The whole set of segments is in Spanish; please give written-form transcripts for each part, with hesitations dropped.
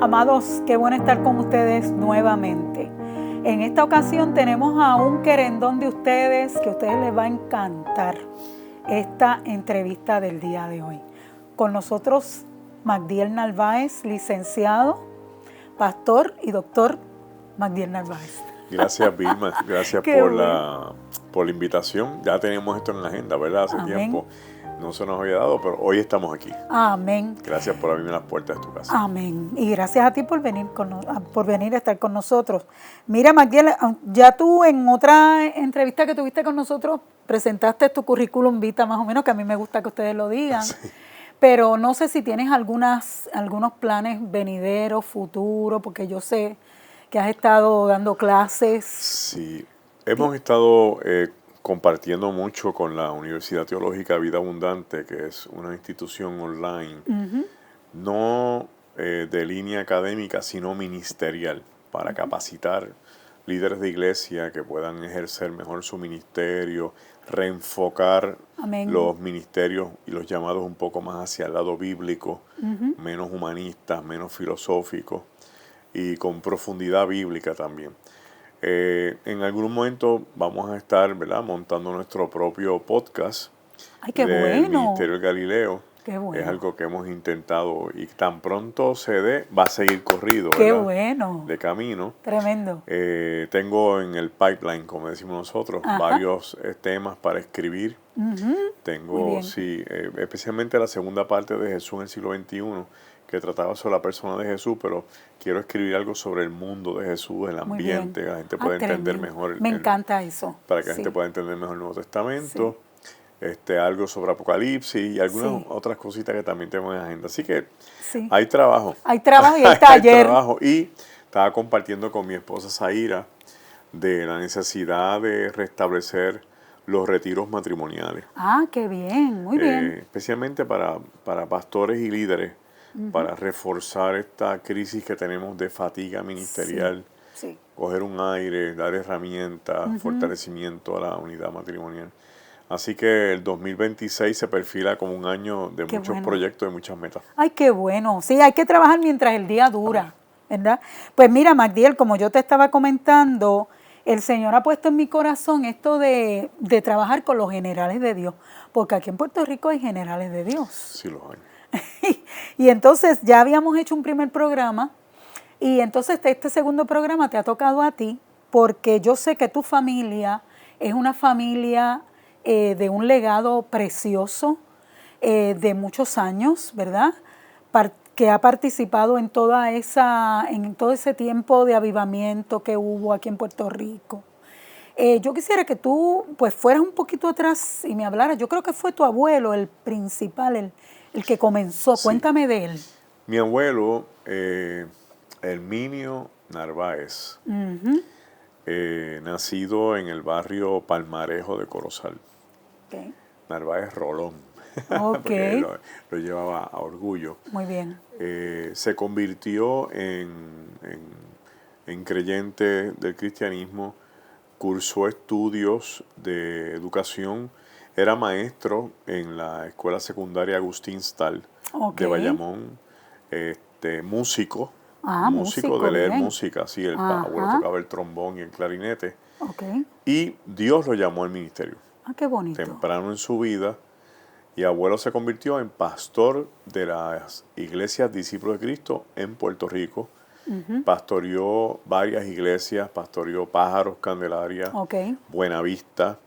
Amados, qué bueno estar con ustedes nuevamente. En esta ocasión tenemos a un querendón de ustedes que a ustedes les va a encantar esta entrevista del día de hoy. Con nosotros Magdiel Narváez, licenciado, pastor y doctor Magdiel Narváez. Gracias, Vilma. Gracias por la invitación. Ya teníamos esto en la agenda, ¿verdad? Hace tiempo. No se nos había dado, pero hoy estamos aquí. Amén. Gracias por abrirme las puertas de tu casa. Amén. Y gracias a ti por venir a estar con nosotros. Mira, Magdiel, ya tú en otra entrevista que tuviste con nosotros presentaste tu currículum vitae, más o menos, que a mí me gusta que ustedes lo digan. Sí. Pero no sé si tienes algunos planes venideros, futuros, porque yo sé que has estado dando clases. Sí, hemos estado compartiendo mucho con la Universidad Teológica Vida Abundante, que es una institución online, no de línea académica, sino ministerial, para capacitar líderes de iglesia que puedan ejercer mejor su ministerio, reenfocar los ministerios y los llamados un poco más hacia el lado bíblico, menos humanistas, menos filosóficos y con profundidad bíblica también. En algún momento vamos a estar, ¿verdad?, montando nuestro propio podcast. ¡Ay, qué del bueno! Ministerio del Galileo. ¡Qué bueno! Es algo que hemos intentado y tan pronto se dé, va a seguir corrido, ¡Qué ¿verdad?, bueno! de camino. Tremendo. Tengo en el pipeline, como decimos nosotros, varios temas para escribir. Tengo, sí, especialmente la segunda parte de Jesús en el siglo XXI, que trataba sobre la persona de Jesús, pero quiero escribir algo sobre el mundo de Jesús, el ambiente, que la gente pueda entender mejor. Me encanta eso. Para que la gente pueda entender mejor el Nuevo Testamento, algo sobre Apocalipsis y algunas otras cositas que también tengo en agenda. Así que hay trabajo. Hay trabajo y hay taller. Hay trabajo. Y estaba compartiendo con mi esposa Zaira de la necesidad de restablecer los retiros matrimoniales. Ah, qué bien, muy bien. Especialmente para pastores y líderes, para reforzar esta crisis que tenemos de fatiga ministerial, coger un aire, dar herramientas, fortalecimiento a la unidad matrimonial. Así que el 2026 se perfila como un año de muchos proyectos y muchas metas. ¡Ay, qué bueno! Sí, hay que trabajar mientras el día dura, ¿verdad? Pues mira, Magdiel, como yo te estaba comentando, el Señor ha puesto en mi corazón esto de trabajar con los generales de Dios, porque aquí en Puerto Rico hay generales de Dios. Sí, los hay. Y entonces ya habíamos hecho un primer programa y entonces este segundo programa te ha tocado a ti porque yo sé que tu familia es una familia de un legado precioso de muchos años, ¿verdad? Que ha participado en todo ese tiempo de avivamiento que hubo aquí en Puerto Rico. Yo quisiera que tú pues fueras un poquito atrás y me hablaras. Yo creo que fue tu abuelo el principal, el que comenzó. Cuéntame de él. Mi abuelo, Herminio Narváez, nacido en el barrio Palmarejo de Corozal. Narváez Rolón, porque lo llevaba a orgullo. Muy bien. Se convirtió en creyente del cristianismo, cursó estudios de educación, era maestro en la escuela secundaria Agustín Stahl de Bayamón, músico de leer música, sí, el abuelo tocaba el trombón y el clarinete, y Dios lo llamó al ministerio. Ah, qué bonito. Temprano en su vida, y abuelo se convirtió en pastor de las iglesias Discípulos de Cristo en Puerto Rico. Pastoreó varias iglesias, pastoreó Pájaros, Candelaria, Buenavista,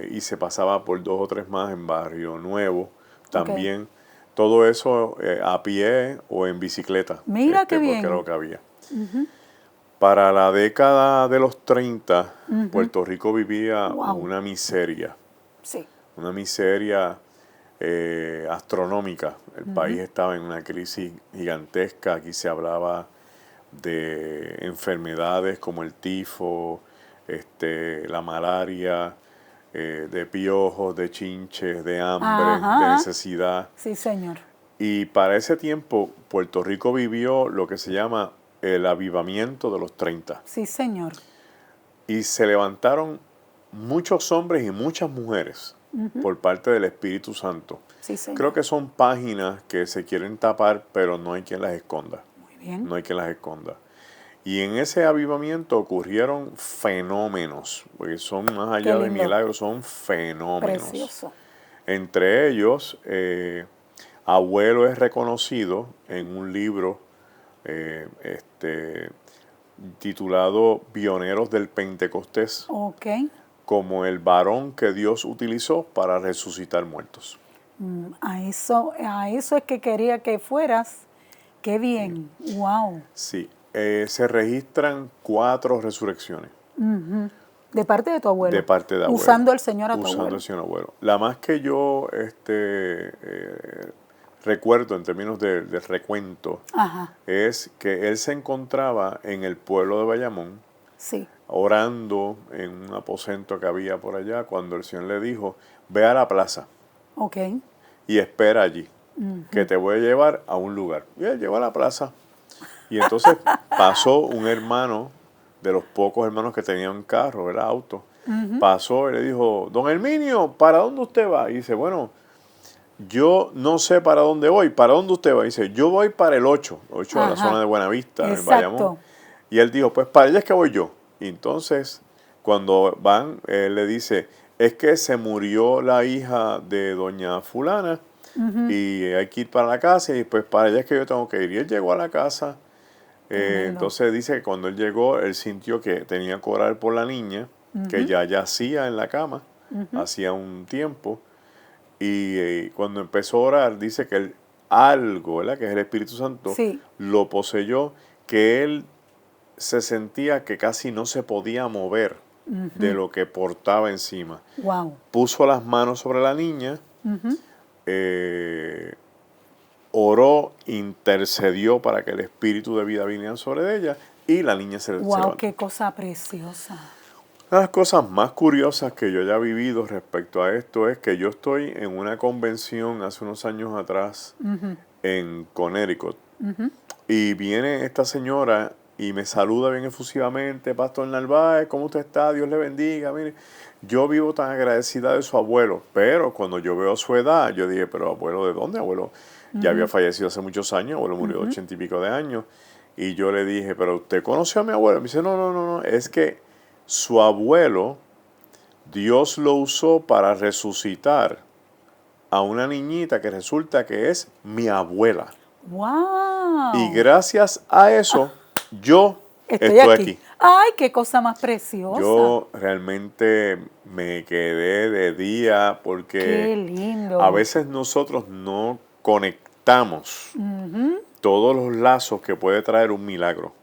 y se pasaba por 2 o 3 más en Barrio Nuevo también. Todo eso a pie o en bicicleta. Mira qué bien. Porque era lo que había. Para la década de los 30, Puerto Rico vivía una miseria. Sí. Una miseria astronómica. El país estaba en una crisis gigantesca. Aquí se hablaba de enfermedades como el tifo, la malaria, de piojos, de chinches, de hambre, de necesidad. Sí, señor. Y para ese tiempo, Puerto Rico vivió lo que se llama el avivamiento de los 30. Sí, señor. Y se levantaron muchos hombres y muchas mujeres por parte del Espíritu Santo. Sí, señor. Creo que son páginas que se quieren tapar, pero no hay quien las esconda. Muy bien. no hay quien las esconda. Y en ese avivamiento ocurrieron fenómenos, porque son más allá de milagros, son fenómenos. Precioso. Entre ellos, Abuelo es reconocido en un libro titulado Pioneros del Pentecostés, Ok. como el varón que Dios utilizó para resucitar muertos. A eso es que quería que fueras. Qué bien. Wow. Sí, se registran 4 resurrecciones. De parte de tu abuelo. De parte de abuelo. Usando al Señor a tu Usando abuelo. al Señor abuelo. La más que yo recuerdo en términos del recuento, Ajá. es que él se encontraba en el pueblo de Bayamón, Sí. orando en un aposento que había por allá, cuando el Señor le dijo, ve a la plaza Ok. y espera allí, que te voy a llevar a un lugar. Y él llegó a la plaza. Y entonces pasó un hermano, de los pocos hermanos que tenían carro, ¿verdad? Auto. Pasó y le dijo, don Herminio, ¿para dónde usted va? Y dice, bueno, yo no sé para dónde voy. ¿Para dónde usted va? Y dice, yo voy para el 8 de la zona de Buenavista, en Bayamón. Y él dijo, pues para allá es que voy yo. Y entonces, cuando van, él le dice, es que se murió la hija de doña fulana y hay que ir para la casa y pues para allá es que yo tengo que ir. Y él llegó a la casa. Entonces dice que cuando él llegó, él sintió que tenía que orar por la niña, que ya yacía en la cama, hacía un tiempo. Y cuando empezó a orar, dice que algo, ¿verdad? Que es el Espíritu Santo, lo poseyó, que él se sentía que casi no se podía mover de lo que portaba encima. Wow. Puso las manos sobre la niña, oró, intercedió para que el Espíritu de vida viniera sobre ella y la niña se levantó. Wow, qué cosa preciosa. Una de las cosas más curiosas que yo haya vivido respecto a esto es que yo estoy en una convención hace unos años atrás en Connecticut y viene esta señora y me saluda bien efusivamente, Pastor Narváez, ¿cómo usted está? Dios le bendiga. Mire, yo vivo tan agradecida de su abuelo, pero cuando yo veo su edad, yo dije, pero abuelo, ¿de dónde? Abuelo ya había fallecido hace muchos años, abuelo murió de 80 y pico de años. Y yo le dije, pero ¿usted conoció a mi abuelo? Me dice, no, es que su abuelo, Dios lo usó para resucitar a una niñita que resulta que es mi abuela. ¡Wow! Y gracias a eso, yo estoy aquí. ¡Ay, qué cosa más preciosa! Yo realmente me quedé de día porque ¡Qué lindo! A veces nosotros no conectamos todos los lazos que puede traer un milagro.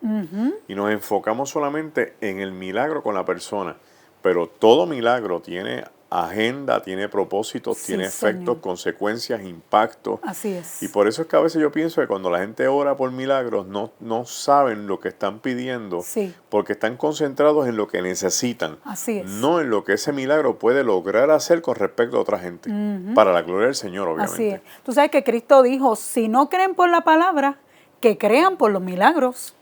Y nos enfocamos solamente en el milagro con la persona. Pero todo milagro tiene agenda, tiene propósitos, tiene efectos, Señor. Consecuencias, impactos. Así es. Y por eso es que a veces yo pienso que cuando la gente ora por milagros no saben lo que están pidiendo, porque están concentrados en lo que necesitan, Así es. no en lo que ese milagro puede lograr hacer con respecto a otra gente, para la gloria del Señor, obviamente. Así es. Tú sabes que Cristo dijo, si no creen por la palabra, que crean por los milagros.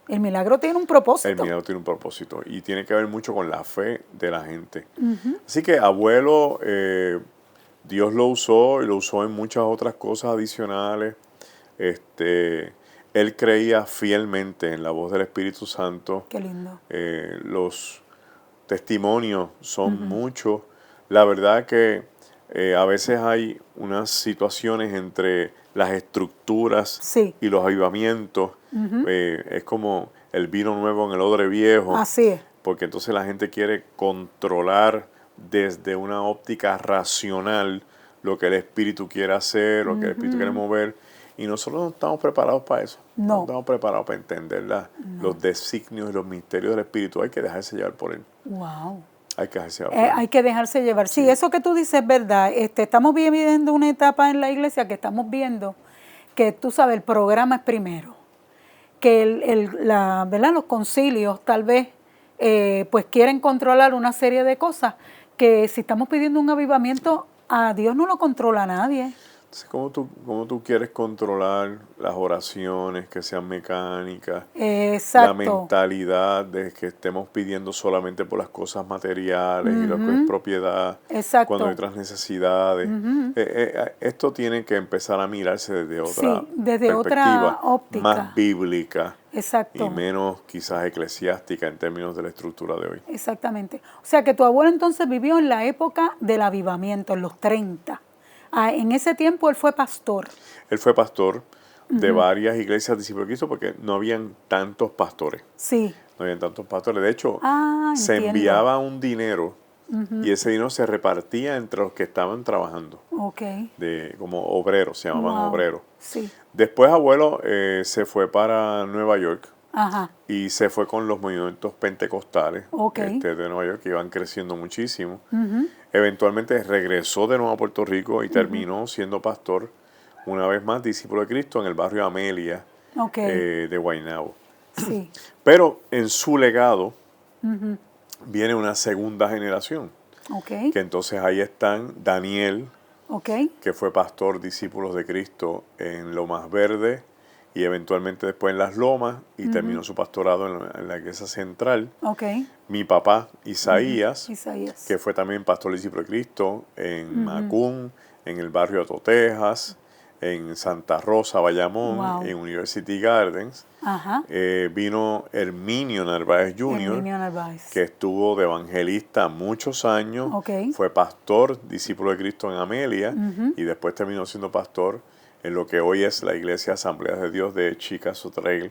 El milagro tiene un propósito. El milagro tiene un propósito y tiene que ver mucho con la fe de la gente. Así que abuelo, Dios lo usó y lo usó en muchas otras cosas adicionales. Él creía fielmente en la voz del Espíritu Santo. Qué lindo. Los testimonios son muchos. La verdad que a veces hay unas situaciones entre las estructuras y los avivamientos. Es como el vino nuevo en el odre viejo. Así es. Porque entonces la gente quiere controlar desde una óptica racional lo que el Espíritu quiere hacer, lo que el Espíritu quiere mover. Y nosotros no estamos preparados para eso. No estamos preparados para entender los designios y los misterios del Espíritu. Hay que dejarse llevar por él. Wow. Hay que dejarse llevar por él. Hay que dejarse llevar. Sí, eso que tú dices es verdad. Estamos viviendo una etapa en la iglesia que estamos viendo que, tú sabes, el programa es primero. Que ¿verdad? Los concilios tal vez pues quieren controlar una serie de cosas que si estamos pidiendo un avivamiento, a Dios no lo controla nadie. ¿Cómo tú quieres controlar las oraciones que sean mecánicas? La Exacto. mentalidad de que estemos pidiendo solamente por las cosas materiales y lo que es propiedad, cuando hay Exacto. otras necesidades. Esto tiene que empezar a mirarse desde otra Sí, desde perspectiva, otra óptica. más bíblica y Exacto. menos quizás eclesiástica en términos de la estructura de hoy. Exactamente. O sea que tu abuelo entonces vivió en la época del avivamiento, en los 30. En ese tiempo él fue pastor. Él fue pastor de varias iglesias discípulos de Cristo porque no habían tantos pastores. Sí. No habían tantos pastores. De hecho, se Entiendo. enviaba un dinero y ese dinero se repartía entre los que estaban trabajando, Ok. como obreros, se llamaban Wow. obreros. Sí. Después abuelo de para Nueva York Ajá. y se fue con los movimientos pentecostales Ok. de Nueva York, que iban creciendo muchísimo. Eventualmente regresó de nuevo a Puerto Rico y terminó siendo pastor, una vez más, discípulo de Cristo en el barrio Amelia Ok. de Guaynabo. Sí. Pero en su legado viene una segunda generación, Ok. que entonces ahí están Daniel, Ok. que fue pastor, discípulos de Cristo en Lomas Verde y eventualmente después en Las Lomas y terminó su pastorado en la iglesia central. Ok. Mi papá, Isaías, Isaías. que fue también pastor discípulo de Cristo en Macún, en el barrio Totejas, en Santa Rosa, Bayamón, Wow. en University Gardens. Ajá. Vino Herminio Narváez Jr., Herminio Narváez. que estuvo de evangelista muchos años, Ok. fue pastor, discípulo de Cristo en Amelia, y después terminó siendo pastor en lo que hoy es la Iglesia Asamblea de Dios de Chicago Trail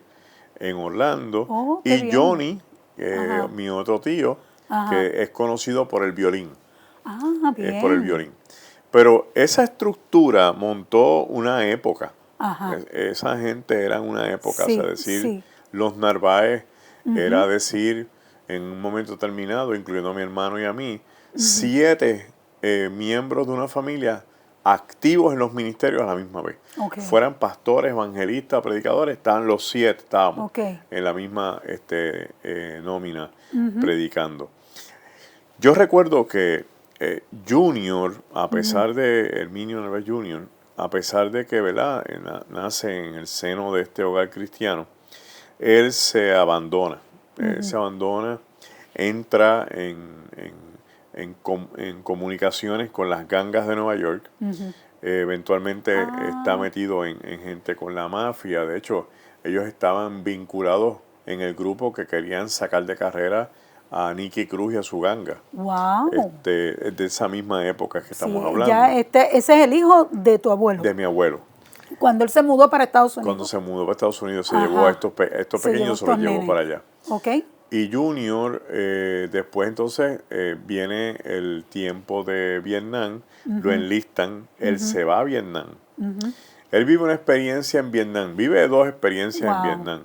en Orlando. Oh, qué Y bien. Johnny, Ajá. mi otro tío, Ajá. que es conocido por el violín, Bien. por el violín. Pero esa estructura montó una época. Ajá. Esa gente era una época, Sí, o sea, decir, sí. los Narváez era decir, en un momento determinado, incluyendo a mi hermano y a mí, 7 miembros de una familia activos en los ministerios a la misma vez. Ok. Fueran pastores, evangelistas, predicadores, estaban los 7, estábamos Ok. en la misma nómina predicando. Yo recuerdo que Junior, a pesar de Herminio Narváez Jr., a pesar de que ¿verdad? Nace en el seno de este hogar cristiano, él se abandona. Él se abandona, entra en comunicaciones con las gangas de Nueva York. Eventualmente está metido en gente con la mafia. De hecho, ellos estaban vinculados en el grupo que querían sacar de carrera a Nicky Cruz y a su ganga. Wow. De esa misma época que estamos Sí, hablando. ya ese es el hijo de tu abuelo. De mi abuelo. Cuando él se mudó para Estados Unidos. Cuando se mudó para Estados Unidos, se Ajá. llevó a estos Se llevó pequeños, se los estos llevó nenes. para allá. Ok. Y Junior, después entonces viene el tiempo de Vietnam, lo enlistan, él se va a Vietnam. Él vive una experiencia en Vietnam, vive 2 experiencias en Wow. Vietnam.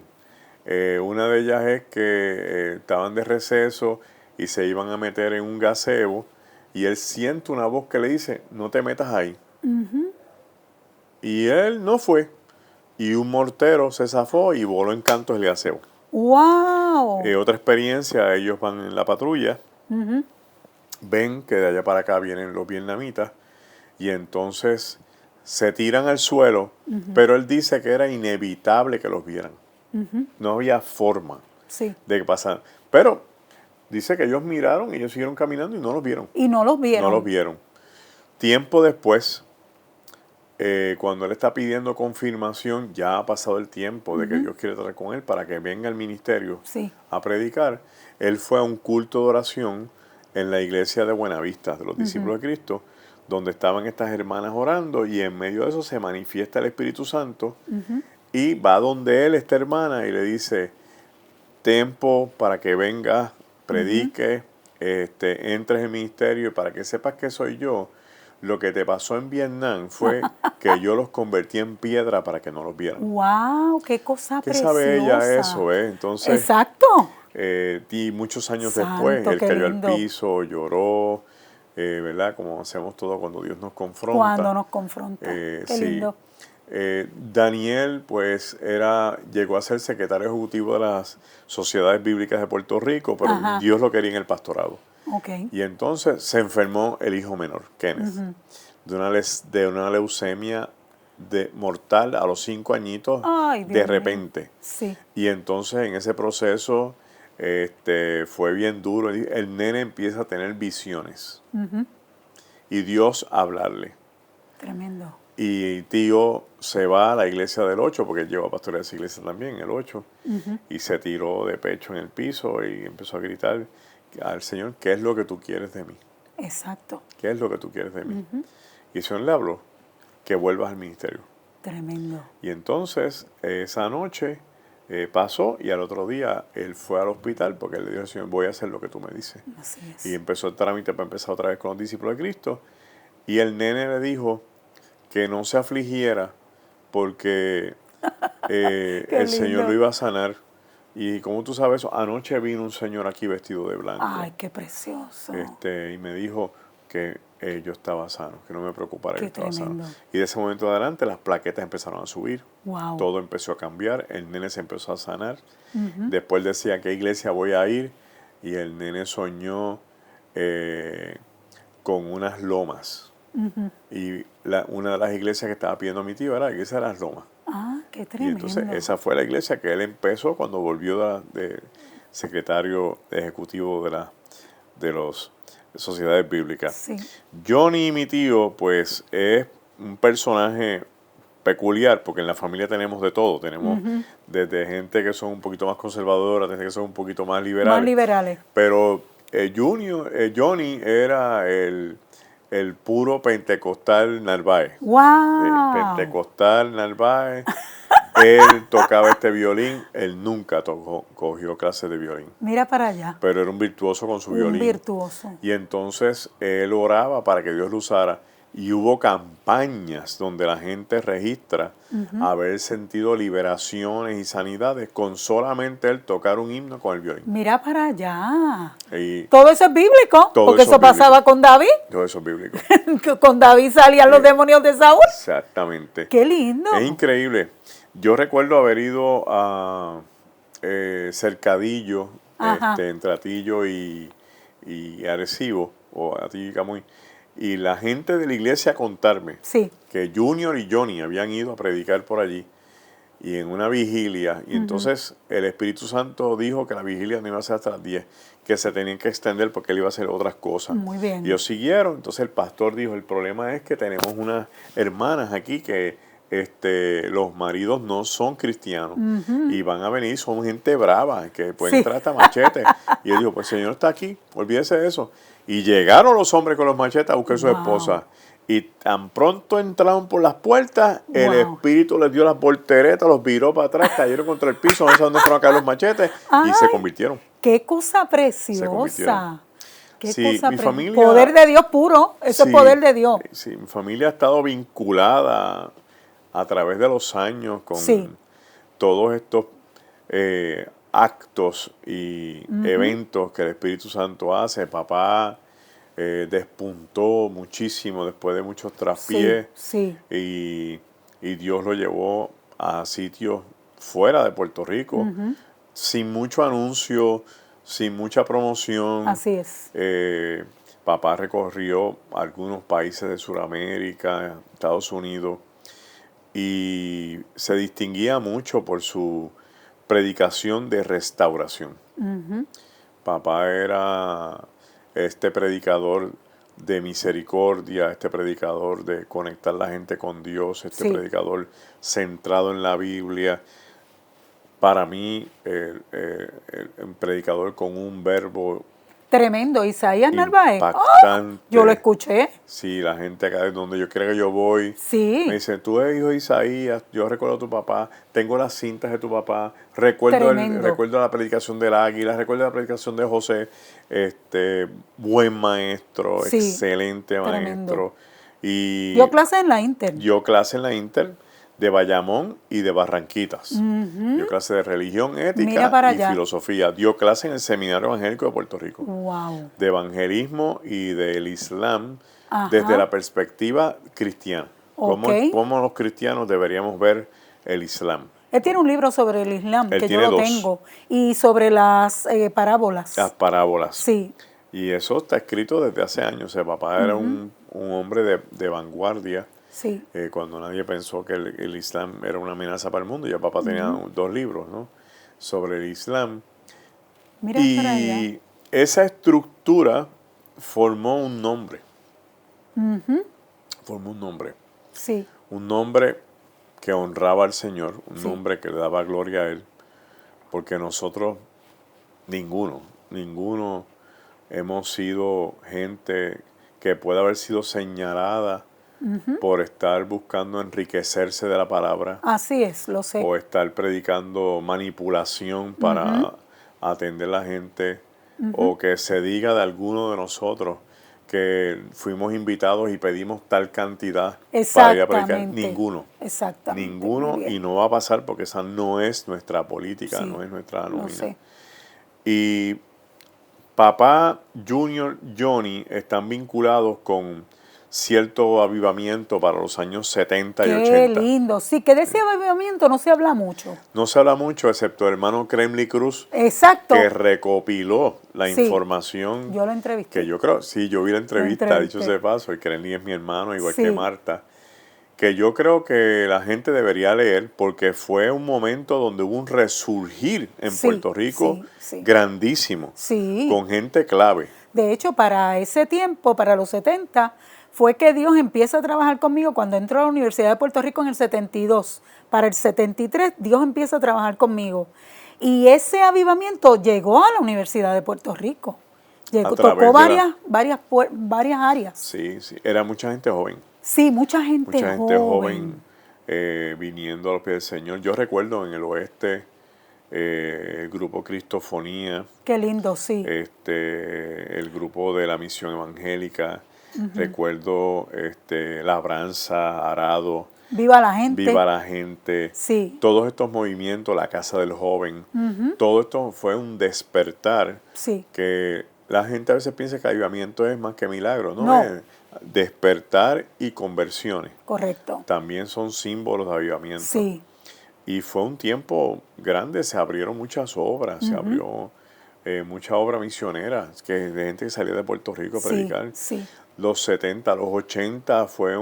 Una de ellas es que estaban de receso y se iban a meter en un gazebo y él siente una voz que le dice, no te metas ahí. Y él no fue. Y un mortero se zafó y voló en cantos el gazebo. Wow. Otra experiencia, ellos van en la patrulla, ven que de allá para acá vienen los vietnamitas y entonces se tiran al suelo, pero él dice que era inevitable que los vieran. No había forma Sí. de que pasaran. Pero dice que ellos miraron y ellos siguieron caminando y no los vieron. Y no los vieron. No los vieron. Tiempo después, cuando él está pidiendo confirmación, ya ha pasado el tiempo de que Dios quiere tratar con él para que venga al ministerio Sí. a predicar. Él fue a un culto de oración en la iglesia de Buenavista, de los discípulos de Cristo, donde estaban estas hermanas orando y en medio de eso se manifiesta el Espíritu Santo y va donde él, esta hermana, y le dice, tiempo para que vengas, prediques, entres en el ministerio y para que sepas que soy yo. Lo que te pasó en Vietnam fue que yo los convertí en piedra para que no los vieran. Wow, qué cosa ¿Qué preciosa. sabe ella eso, Entonces, exacto. Y muchos años Santo, después, él qué cayó lindo. al piso, lloró, ¿verdad? Como hacemos todo cuando Dios nos confronta. Cuando nos confronta. Qué sí. lindo. Daniel, pues, llegó a ser secretario ejecutivo de las Sociedades Bíblicas de Puerto Rico, pero Dios lo quería en el pastorado. Ok. Y entonces se enfermó el hijo menor, Kenneth. de una leucemia mortal a los 5 añitos. Ay, Dios de mío. repente. Sí. Y entonces en ese proceso fue bien duro. El nene empieza a tener visiones Ujú. y Dios a hablarle. Tremendo. Y tío se va a la iglesia del 8, porque él lleva a pastorear esa iglesia también, el 8, Ujú. y se tiró de pecho en el piso y empezó a gritar al Señor, ¿qué es lo que tú quieres de mí? Exacto. ¿Qué es lo que tú quieres de mí? Ujú. Y el Señor le habló, que vuelvas al ministerio. Tremendo. Y entonces esa noche pasó y al otro día él fue al hospital porque él le dijo al Señor, voy a hacer lo que tú me dices. Así es. Y empezó el trámite para empezar otra vez con los discípulos de Cristo. Y el nene le dijo que no se afligiera porque Qué el Señor lindo. lo iba a sanar. Y como tú sabes, anoche vino un señor aquí vestido de blanco. Ay, qué precioso. Y me dijo que yo estaba sano, que no me preocupara, que Qué yo estaba sano. tremendo. Y de ese momento adelante las plaquetas empezaron a subir. Wow. Todo empezó a cambiar, el nene se empezó a sanar. Ujú. Después decía, ¿a qué iglesia voy a ir? Y el nene soñó con unas lomas. Ujú. Y una de las iglesias que estaba pidiendo a mi tío era la iglesia de las lomas. Ah, qué Y tremendo. entonces esa fue la iglesia que él empezó cuando volvió de secretario ejecutivo de las sociedades bíblicas. Sí. Johnny, mi tío, pues es un personaje peculiar, porque en la familia tenemos de todo. Tenemos desde gente que son un poquito más conservadoras, desde que son un poquito más liberales. Más liberales. Pero Johnny era el puro pentecostal Narváez. Wow. Pentecostal Narváez. Él tocaba este violín, él nunca cogió clases de violín, Mira para allá. pero era un virtuoso con su Un violín. virtuoso. Y entonces él oraba para que Dios lo usara. Y hubo campañas donde la gente registra haber sentido liberaciones y sanidades con solamente él tocar un himno con el violín. Mira para allá. Y Todo eso es bíblico, Todo porque eso eso es bíblico. pasaba con David. todo eso es bíblico. Que con David salían los demonios de Saúl. Exactamente. Qué lindo. Es increíble. Yo recuerdo haber ido a Cercadillo, Ajá. entre Atillo y Arecibo, o Atillo y Camuy, y la gente de la iglesia contarme Sí. que Junior y Johnny habían ido a predicar por allí y en una vigilia, y entonces el Espíritu Santo dijo que la vigilia no iba a ser hasta las 10, que se tenían que extender porque él iba a hacer otras cosas. Muy bien. Y ellos siguieron, entonces el pastor dijo, el problema es que tenemos unas hermanas aquí que los maridos no son cristianos y van a venir, son gente brava, que pueden Sí. entrar hasta machetes. Y él dijo, pues el Señor está aquí, olvídese de eso. Y llegaron los hombres con los machetes a buscar a su Wow. esposa. Y tan pronto entraron por las puertas, el Wow. Espíritu les dio las volteretas, los viró para atrás, cayeron contra el piso, no sé dónde fueron a caer los machetes, y se Ay. convirtieron. Qué cosa convirtieron. preciosa. Qué Sí, cosa mi preciosa. familia- Poder de Dios puro. Eso Sí, es poder de Dios. Sí, mi familia ha estado vinculada a través de los años con Sí. todos estos actos y eventos que el Espíritu Santo hace. Papá despuntó muchísimo después de muchos traspiés Sí. y Dios lo llevó a sitios fuera de Puerto Rico, sin mucho anuncio, sin mucha promoción. Así es. Papá recorrió algunos países de Sudamérica, Estados Unidos, y se distinguía mucho por su predicación de restauración. Papá era este predicador de misericordia, este predicador de conectar la gente con Dios, este Sí. predicador centrado en la Biblia. Para mí, un predicador con un verbo Tremendo. Isaías Narváez. ¡Ah! impactante. Yo lo escuché. Sí, la gente acá de donde yo creo que yo voy, Sí. me dice, tú eres hijo de Isaías, yo recuerdo a tu papá, tengo las cintas de tu papá, recuerdo Tremendo. la predicación del águila, recuerdo la predicación de José, buen maestro, Sí, excelente maestro. tremendo. Y Dio clase en la Inter. dio clase en la Inter de Bayamón y de Barranquitas. Dio clase de religión, Mira ética para y allá. filosofía. Dio clase en el Seminario Evangélico de Puerto Rico. Wow. De evangelismo y del Islam Ajá. desde la perspectiva cristiana. Ok. ¿Cómo los cristianos deberíamos ver el Islam? Él tiene un libro sobre el Islam, Él que yo tiene lo dos. tengo, y sobre las parábolas. Las parábolas. Sí. Y eso está escrito desde hace años. O sea, papá era un hombre de vanguardia. Sí. Cuando nadie pensó que el Islam era una amenaza para el mundo. Ya papá tenía 2 libros, ¿no?, sobre el Islam. Mira para allá. Y esa estructura formó un nombre. Formó un nombre. Sí. Un nombre que honraba al Señor, un Sí. nombre que le daba gloria a Él, porque nosotros, ninguno hemos sido gente que pueda haber sido señalada por estar buscando enriquecerse de la palabra, Así es, lo sé. o estar predicando manipulación para atender a la gente, o que se diga de alguno de nosotros que fuimos invitados y pedimos tal cantidad para ir a predicar. Exactamente. Ninguno. Exactamente. Ninguno, muy bien. y no va a pasar porque esa no es nuestra política, Sí, no es nuestra lo nómina. sé. Y papá, Junior, Johnny están vinculados con cierto avivamiento para los años 70 y Qué 80. lindo. Sí, que de ese avivamiento no se habla mucho. No se habla mucho, excepto el hermano Kremli Cruz, Exacto. que recopiló la Sí, información. yo lo entrevisté. Que yo creo, sí, yo vi la entrevista, entrevisté. dicho sea de paso, y Kremli es mi hermano, igual Sí. que Marta, que yo creo que la gente debería leer, porque fue un momento donde hubo un resurgir en Sí, Puerto Rico sí. grandísimo, Sí. con gente clave. De hecho, para ese tiempo, para los 70, fue que Dios empieza a trabajar conmigo cuando entro a la Universidad de Puerto Rico en el 72. Para el 73, Dios empieza a trabajar conmigo. Y ese avivamiento llegó a la Universidad de Puerto Rico. Tocó varias áreas. Sí, sí, era mucha gente joven. Sí, mucha gente joven viniendo a los pies del Señor. Yo recuerdo en el oeste el grupo Cristofonía, Qué lindo, sí. el grupo de la Misión Evangélica. Recuerdo Labranza, Arado, Viva la gente. Viva la Gente. Sí. Todos estos movimientos, la Casa del Joven, todo esto fue un despertar. Sí. Que la gente a veces piensa que avivamiento es más que milagro, ¿no? No. Es despertar y conversiones. Correcto. También son símbolos de avivamiento. Sí. Y fue un tiempo grande, se abrieron muchas obras, se abrió mucha obra misionera, de gente que salía de Puerto Rico a predicar. Sí. Los 70, los 80 fue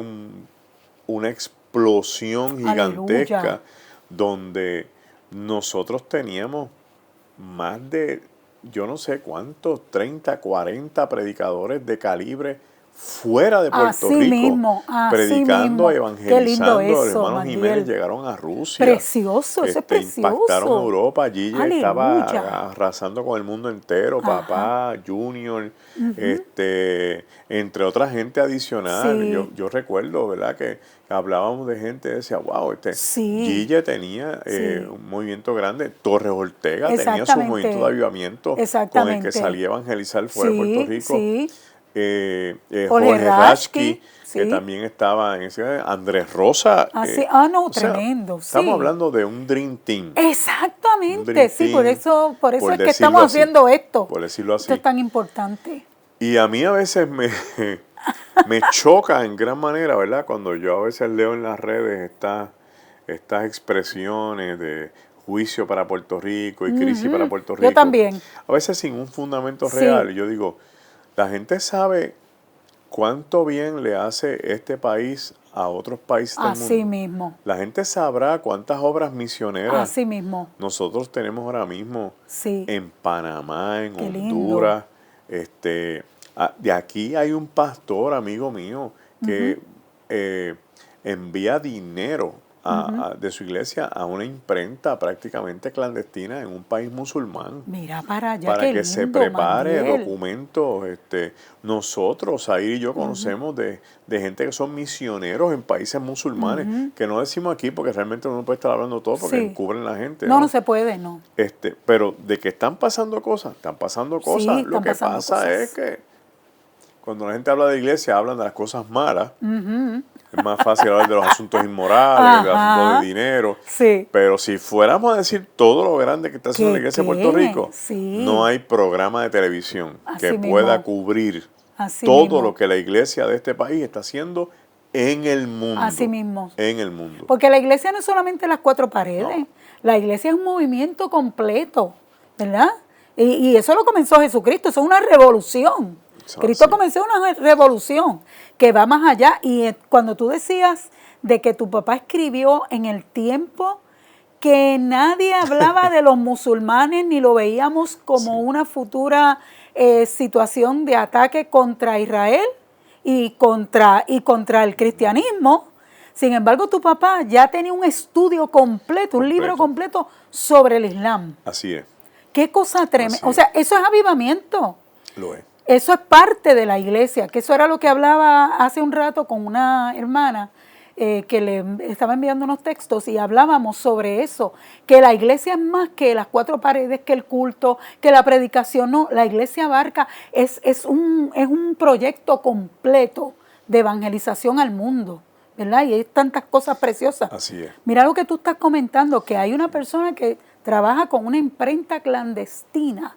una explosión gigantesca. Aleluya. Donde nosotros teníamos más de, yo no sé cuántos, 30, 40 predicadores de calibre fuera de Puerto Rico, mismo, predicando, mismo. evangelizando. Qué lindo eso, Los hermanos Magdiel. Jiménez llegaron a Rusia. Precioso, eso es precioso. Impactaron Europa. Allí estaba Aleluya. arrasando con el mundo entero. Ajá. Papá, Junior, entre otra gente adicional. Sí. Yo recuerdo, ¿verdad?, que hablábamos de gente que decía, wow, Sí. Guille tenía un movimiento grande. Torres Ortega tenía su Exactamente. movimiento de avivamiento con el Exactamente. que salía a evangelizar fuera de Puerto Rico. Sí. Jorge Rashki, sí. que también estaba en ese. Andrés Rosa. No, tremendo. Estamos hablando de un Dream Team. Exactamente, Un dream sí, team, por eso es que decirlo estamos así, haciendo esto. por decirlo así. Esto es tan importante. Y a mí a veces me choca en gran manera, ¿verdad? Cuando yo a veces leo en las redes estas expresiones de juicio para Puerto Rico y crisis para Puerto Rico. Yo también. A veces sin un fundamento Sí. real. Y yo digo, la gente sabe cuánto bien le hace este país a otros países del mundo. Así mismo. La gente sabrá cuántas obras misioneras Así mismo. nosotros tenemos ahora mismo Sí. en Panamá, en Qué Honduras. De aquí hay un pastor, amigo mío, que envía dinero de su iglesia a una imprenta prácticamente clandestina en un país musulmán. Mira para allá, Para qué que lindo, se prepare Magdiel. documentos. Nosotros, ahí y yo conocemos de gente que son misioneros en países musulmanes, que no decimos aquí porque realmente uno no puede estar hablando todo porque Sí. encubren la gente. No se puede, no. Pero de que están pasando cosas. Lo están que pasando pasa cosas. es que cuando la gente habla de iglesia, hablan de las cosas malas. Es más fácil hablar de los asuntos inmorales, de los asuntos de dinero. Sí. Pero si fuéramos a decir todo lo grande que está haciendo la iglesia de Puerto Rico, Sí. no hay programa de televisión Así que mismo. pueda cubrir Así todo mismo. lo que la iglesia de este país está haciendo en el mundo. Así mismo. En el mundo. Porque la iglesia no es solamente las 4 paredes. No. La iglesia es un movimiento completo, ¿verdad? Y eso lo comenzó Jesucristo, eso es una revolución. Cristo comenzó una revolución que va más allá. Y cuando tú decías de que tu papá escribió en el tiempo que nadie hablaba de los musulmanes ni lo veíamos como una futura situación de ataque contra Israel y contra el cristianismo. Sin embargo, tu papá ya tenía un estudio completo, un libro completo sobre el Islam. Así es. Qué cosa tremenda. O sea, eso es avivamiento. Lo es. Eso es parte de la iglesia, que eso era lo que hablaba hace un rato con una hermana que le estaba enviando unos textos y hablábamos sobre eso, que la iglesia es más que las cuatro paredes, que el culto, que la predicación, no, la iglesia abarca, es un proyecto completo de evangelización al mundo, ¿verdad? Y hay tantas cosas preciosas. Así es. Mira lo que tú estás comentando, que hay una persona que trabaja con una imprenta clandestina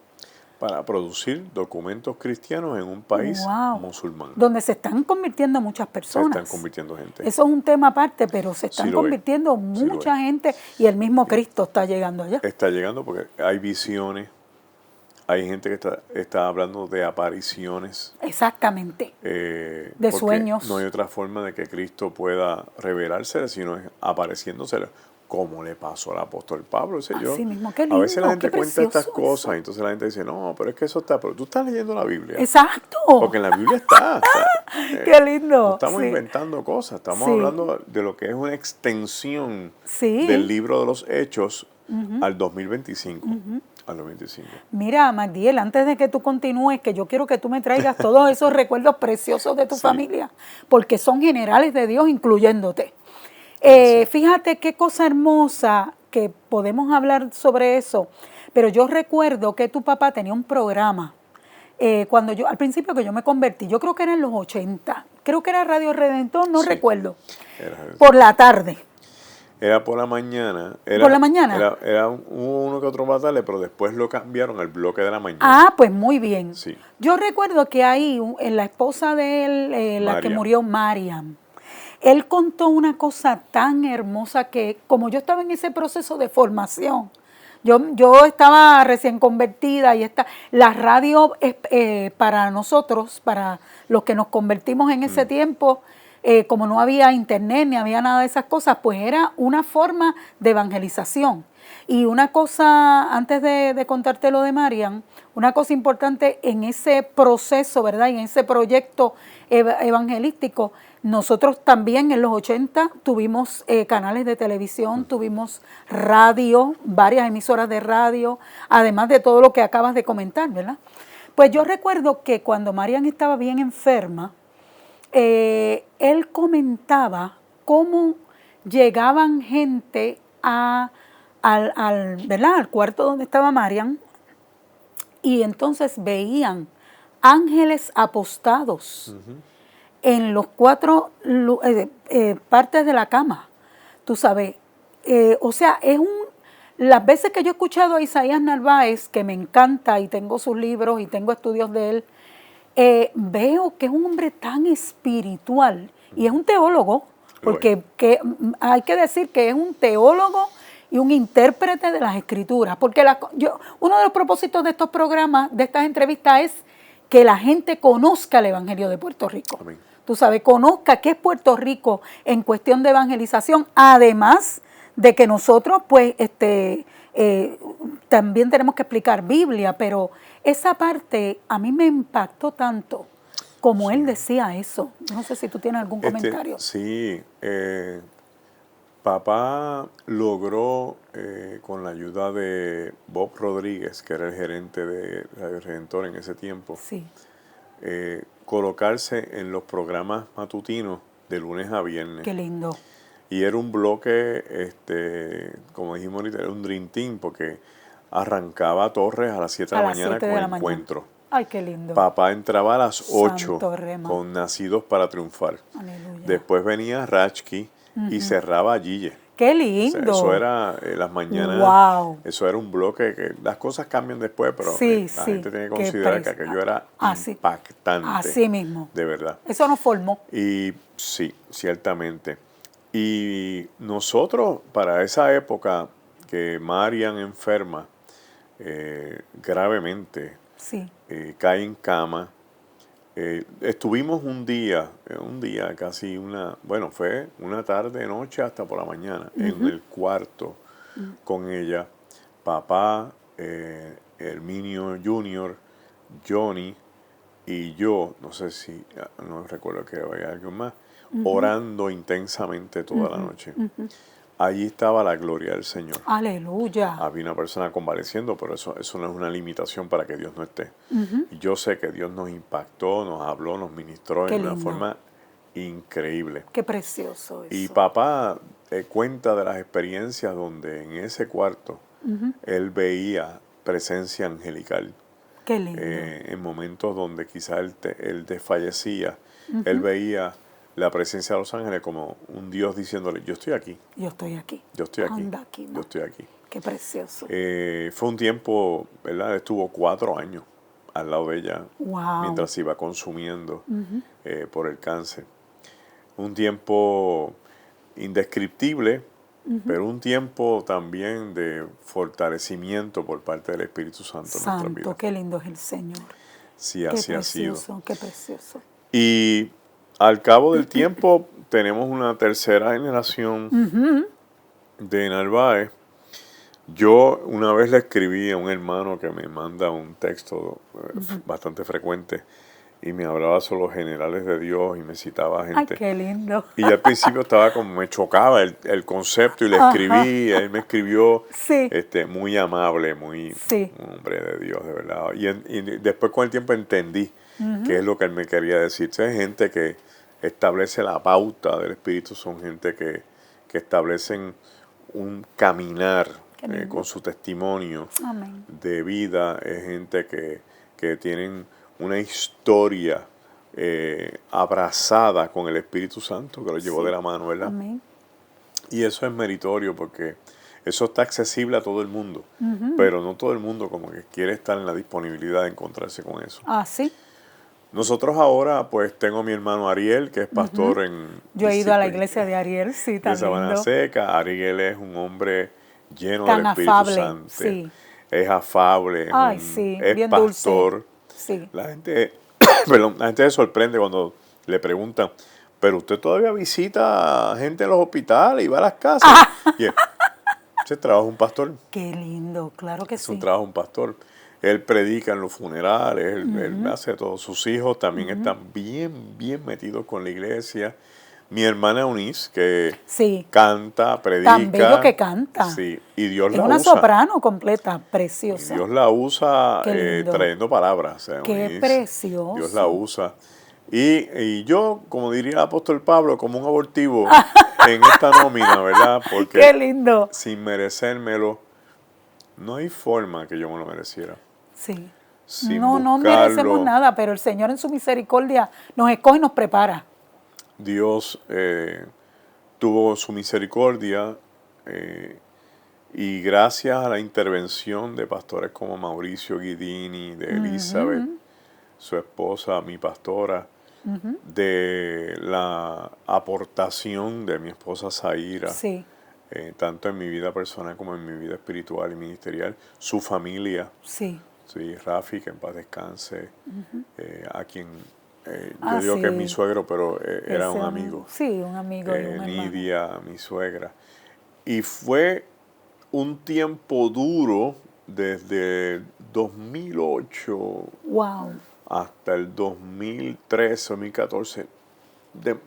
para producir documentos cristianos en un país musulmán. Donde se están convirtiendo muchas personas. Se están convirtiendo gente. Eso es un tema aparte, pero se están convirtiendo mucha gente y el mismo Cristo está llegando allá. Está llegando porque hay visiones, hay gente que está hablando de apariciones. Exactamente. De sueños. No hay otra forma de que Cristo pueda revelarse, sino apareciéndose. Como le pasó al apóstol Pablo. Así mismo, qué lindo, a veces la gente cuenta estas cosas y entonces la gente dice, no, pero es que eso está, pero tú estás leyendo la Biblia. Exacto. Porque en la Biblia está. Qué lindo. No estamos inventando cosas, estamos hablando de lo que es una extensión del libro de los Hechos al 2025. Al 2025. Mira, Magdiel, antes de que tú continúes, que yo quiero que tú me traigas todos esos recuerdos preciosos de tu familia, porque son generales de Dios, incluyéndote. Fíjate qué cosa hermosa que podemos hablar sobre eso, pero yo recuerdo que tu papá tenía un programa cuando al principio que yo me convertí, yo creo que era en los 80, creo que era Radio Redentor, no recuerdo, por la tarde. Era por la mañana. ¿Por la mañana? Era uno que otro tarde, pero después lo cambiaron al bloque de la mañana. Ah, pues muy bien. Sí. Yo recuerdo que ahí, la esposa de él, la que murió, Mariam, él contó una cosa tan hermosa que, como yo estaba en ese proceso de formación, yo estaba recién convertida y la radio para nosotros, para los que nos convertimos en ese tiempo, como no había internet ni había nada de esas cosas, pues era una forma de evangelización. Y una cosa, antes de contarte lo de Marian, una cosa importante en ese proceso, ¿verdad? Y en ese proyecto evangelístico, nosotros también en los 80 tuvimos canales de televisión, tuvimos radio, varias emisoras de radio, además de todo lo que acabas de comentar, ¿verdad? Pues yo recuerdo que cuando Marian estaba bien enferma, él comentaba cómo llegaban gente ¿verdad? Al cuarto donde estaba Marian, y entonces veían ángeles apostados en los 4 partes de la cama, tú sabes. O sea, las veces que yo he escuchado a Isaías Narváez, que me encanta y tengo sus libros y tengo estudios de él, veo que es un hombre tan espiritual y es un teólogo, porque hay que decir que es un teólogo y un intérprete de las escrituras, porque uno de los propósitos de estos programas, de estas entrevistas, es que la gente conozca el Evangelio de Puerto Rico. Amén. Tú sabes, conozca qué es Puerto Rico en cuestión de evangelización, además de que nosotros pues también tenemos que explicar Biblia, pero esa parte a mí me impactó tanto como él decía eso. No sé si tú tienes algún comentario. Sí, papá logró, con la ayuda de Bob Rodríguez, que era el gerente de Radio Redentor en ese tiempo, colocarse en los programas matutinos de lunes a viernes. Qué lindo. Y era un bloque, como dijimos ahorita, era un dream team, porque arrancaba Torres a las 7 de la mañana con Encuentro. Ay, qué lindo. Papá entraba a las 8 con Nacidos para Triunfar. Aleluya. Después venía Rachki y cerraba Gille. ¡Qué lindo! O sea, eso era las mañanas. ¡Wow! Eso era un bloque que las cosas cambian después, pero la gente tiene que considerar que aquello era impactante. Así mismo. De verdad. Eso nos formó. Y sí, ciertamente. Y nosotros, para esa época que Marian enferma, gravemente, Sí. cae en cama. Estuvimos un día casi bueno, fue una tarde, noche hasta por la mañana, en el cuarto con ella, papá, Herminio Junior, Johnny y yo, no sé si, no recuerdo que había alguien más, orando intensamente toda la noche. Allí estaba la gloria del Señor. Aleluya. Había una persona convaleciendo, pero eso no es una limitación para que Dios no esté. Y yo sé que Dios nos impactó, nos habló, nos ministró Qué en una lindo. forma increíble. Qué precioso eso. Y papá cuenta de las experiencias donde en ese cuarto él veía presencia angelical. Qué lindo. En momentos donde quizá él desfallecía, él veía la presencia de los ángeles como un Dios diciéndole, yo estoy aquí, Yo estoy aquí. yo estoy aquí, Anda aquí, yo ¿no? estoy aquí. Qué precioso. Fue un tiempo, ¿verdad? Él estuvo 4 años al lado de ella Wow. mientras se iba consumiendo por el cáncer. Un tiempo indescriptible, pero un tiempo también de fortalecimiento por parte del Espíritu Santo en nuestras vidas. Santo, qué lindo es el Señor. Sí, Qué así ha sido. precioso, qué precioso. Y al cabo del tiempo tenemos una tercera generación de Narváez. Yo una vez le escribí a un hermano que me manda un texto bastante frecuente y me hablaba sobre los generales de Dios y me citaba Ay, gente. qué lindo. Y yo al principio estaba como, me chocaba el concepto y le escribí, él me escribió Sí. muy amable, Sí. un hombre de Dios, de verdad. Y después con el tiempo entendí qué es lo que él me quería decir. Es gente que establece la pauta del Espíritu, son gente que establecen un caminar Qué lindo. con su testimonio Amén. de vida, es gente que tienen una historia abrazada con el Espíritu Santo que lo llevó Sí. de la mano, ¿verdad? Amén. Y eso es meritorio porque eso está accesible a todo el mundo, pero no todo el mundo como que quiere estar en la disponibilidad de encontrarse con eso. Ah, sí. Nosotros ahora, pues tengo a mi hermano Ariel, que es pastor en Yo he ido a la Disciple iglesia de Ariel, sí, de tan Sabana lindo. Seca. Ariel es un hombre lleno Tan del Espíritu afable, Santo. sí. Es afable, Ay, sí, es bien pastor. dulce. Sí. La gente, perdón, la gente se sorprende cuando le preguntan, pero usted todavía visita gente en los hospitales y va a las casas. Y ese trabajo es un pastor, Qué lindo, claro que es un sí. trabajo de un pastor. Él predica en los funerales, él hace todo. Sus hijos también están bien metidos con la iglesia. Mi hermana Eunice, que Sí. canta, Tan bello predica. que canta. Sí, y Dios Es la una usa. soprano completa, Y preciosa. Dios la usa Qué lindo. trayendo palabras. O sea, Qué Eunice, precioso. Dios la usa. Y yo, como diría el apóstol Pablo, como un abortivo en esta nómina, ¿verdad? Qué Porque lindo. sin merecérmelo, no hay forma que yo me lo mereciera. Sí. Sin No merecemos buscarlo, nada, pero el Señor en su misericordia nos escoge y nos prepara. Dios tuvo su misericordia y gracias a la intervención de pastores como Mauricio Guidini, de Elizabeth, su esposa, mi pastora, de la aportación de mi esposa Zaira, Sí, tanto en mi vida personal como en mi vida espiritual y ministerial, su familia, sí. sí, Rafi, que en paz descanse, a quien yo Ah, digo que es mi sí. suegro, pero era Ese un amigo. Sí, un amigo y un hermano. Nidia, mi suegra. Y fue un tiempo duro desde el 2008 Wow. hasta el 2013, 2014, de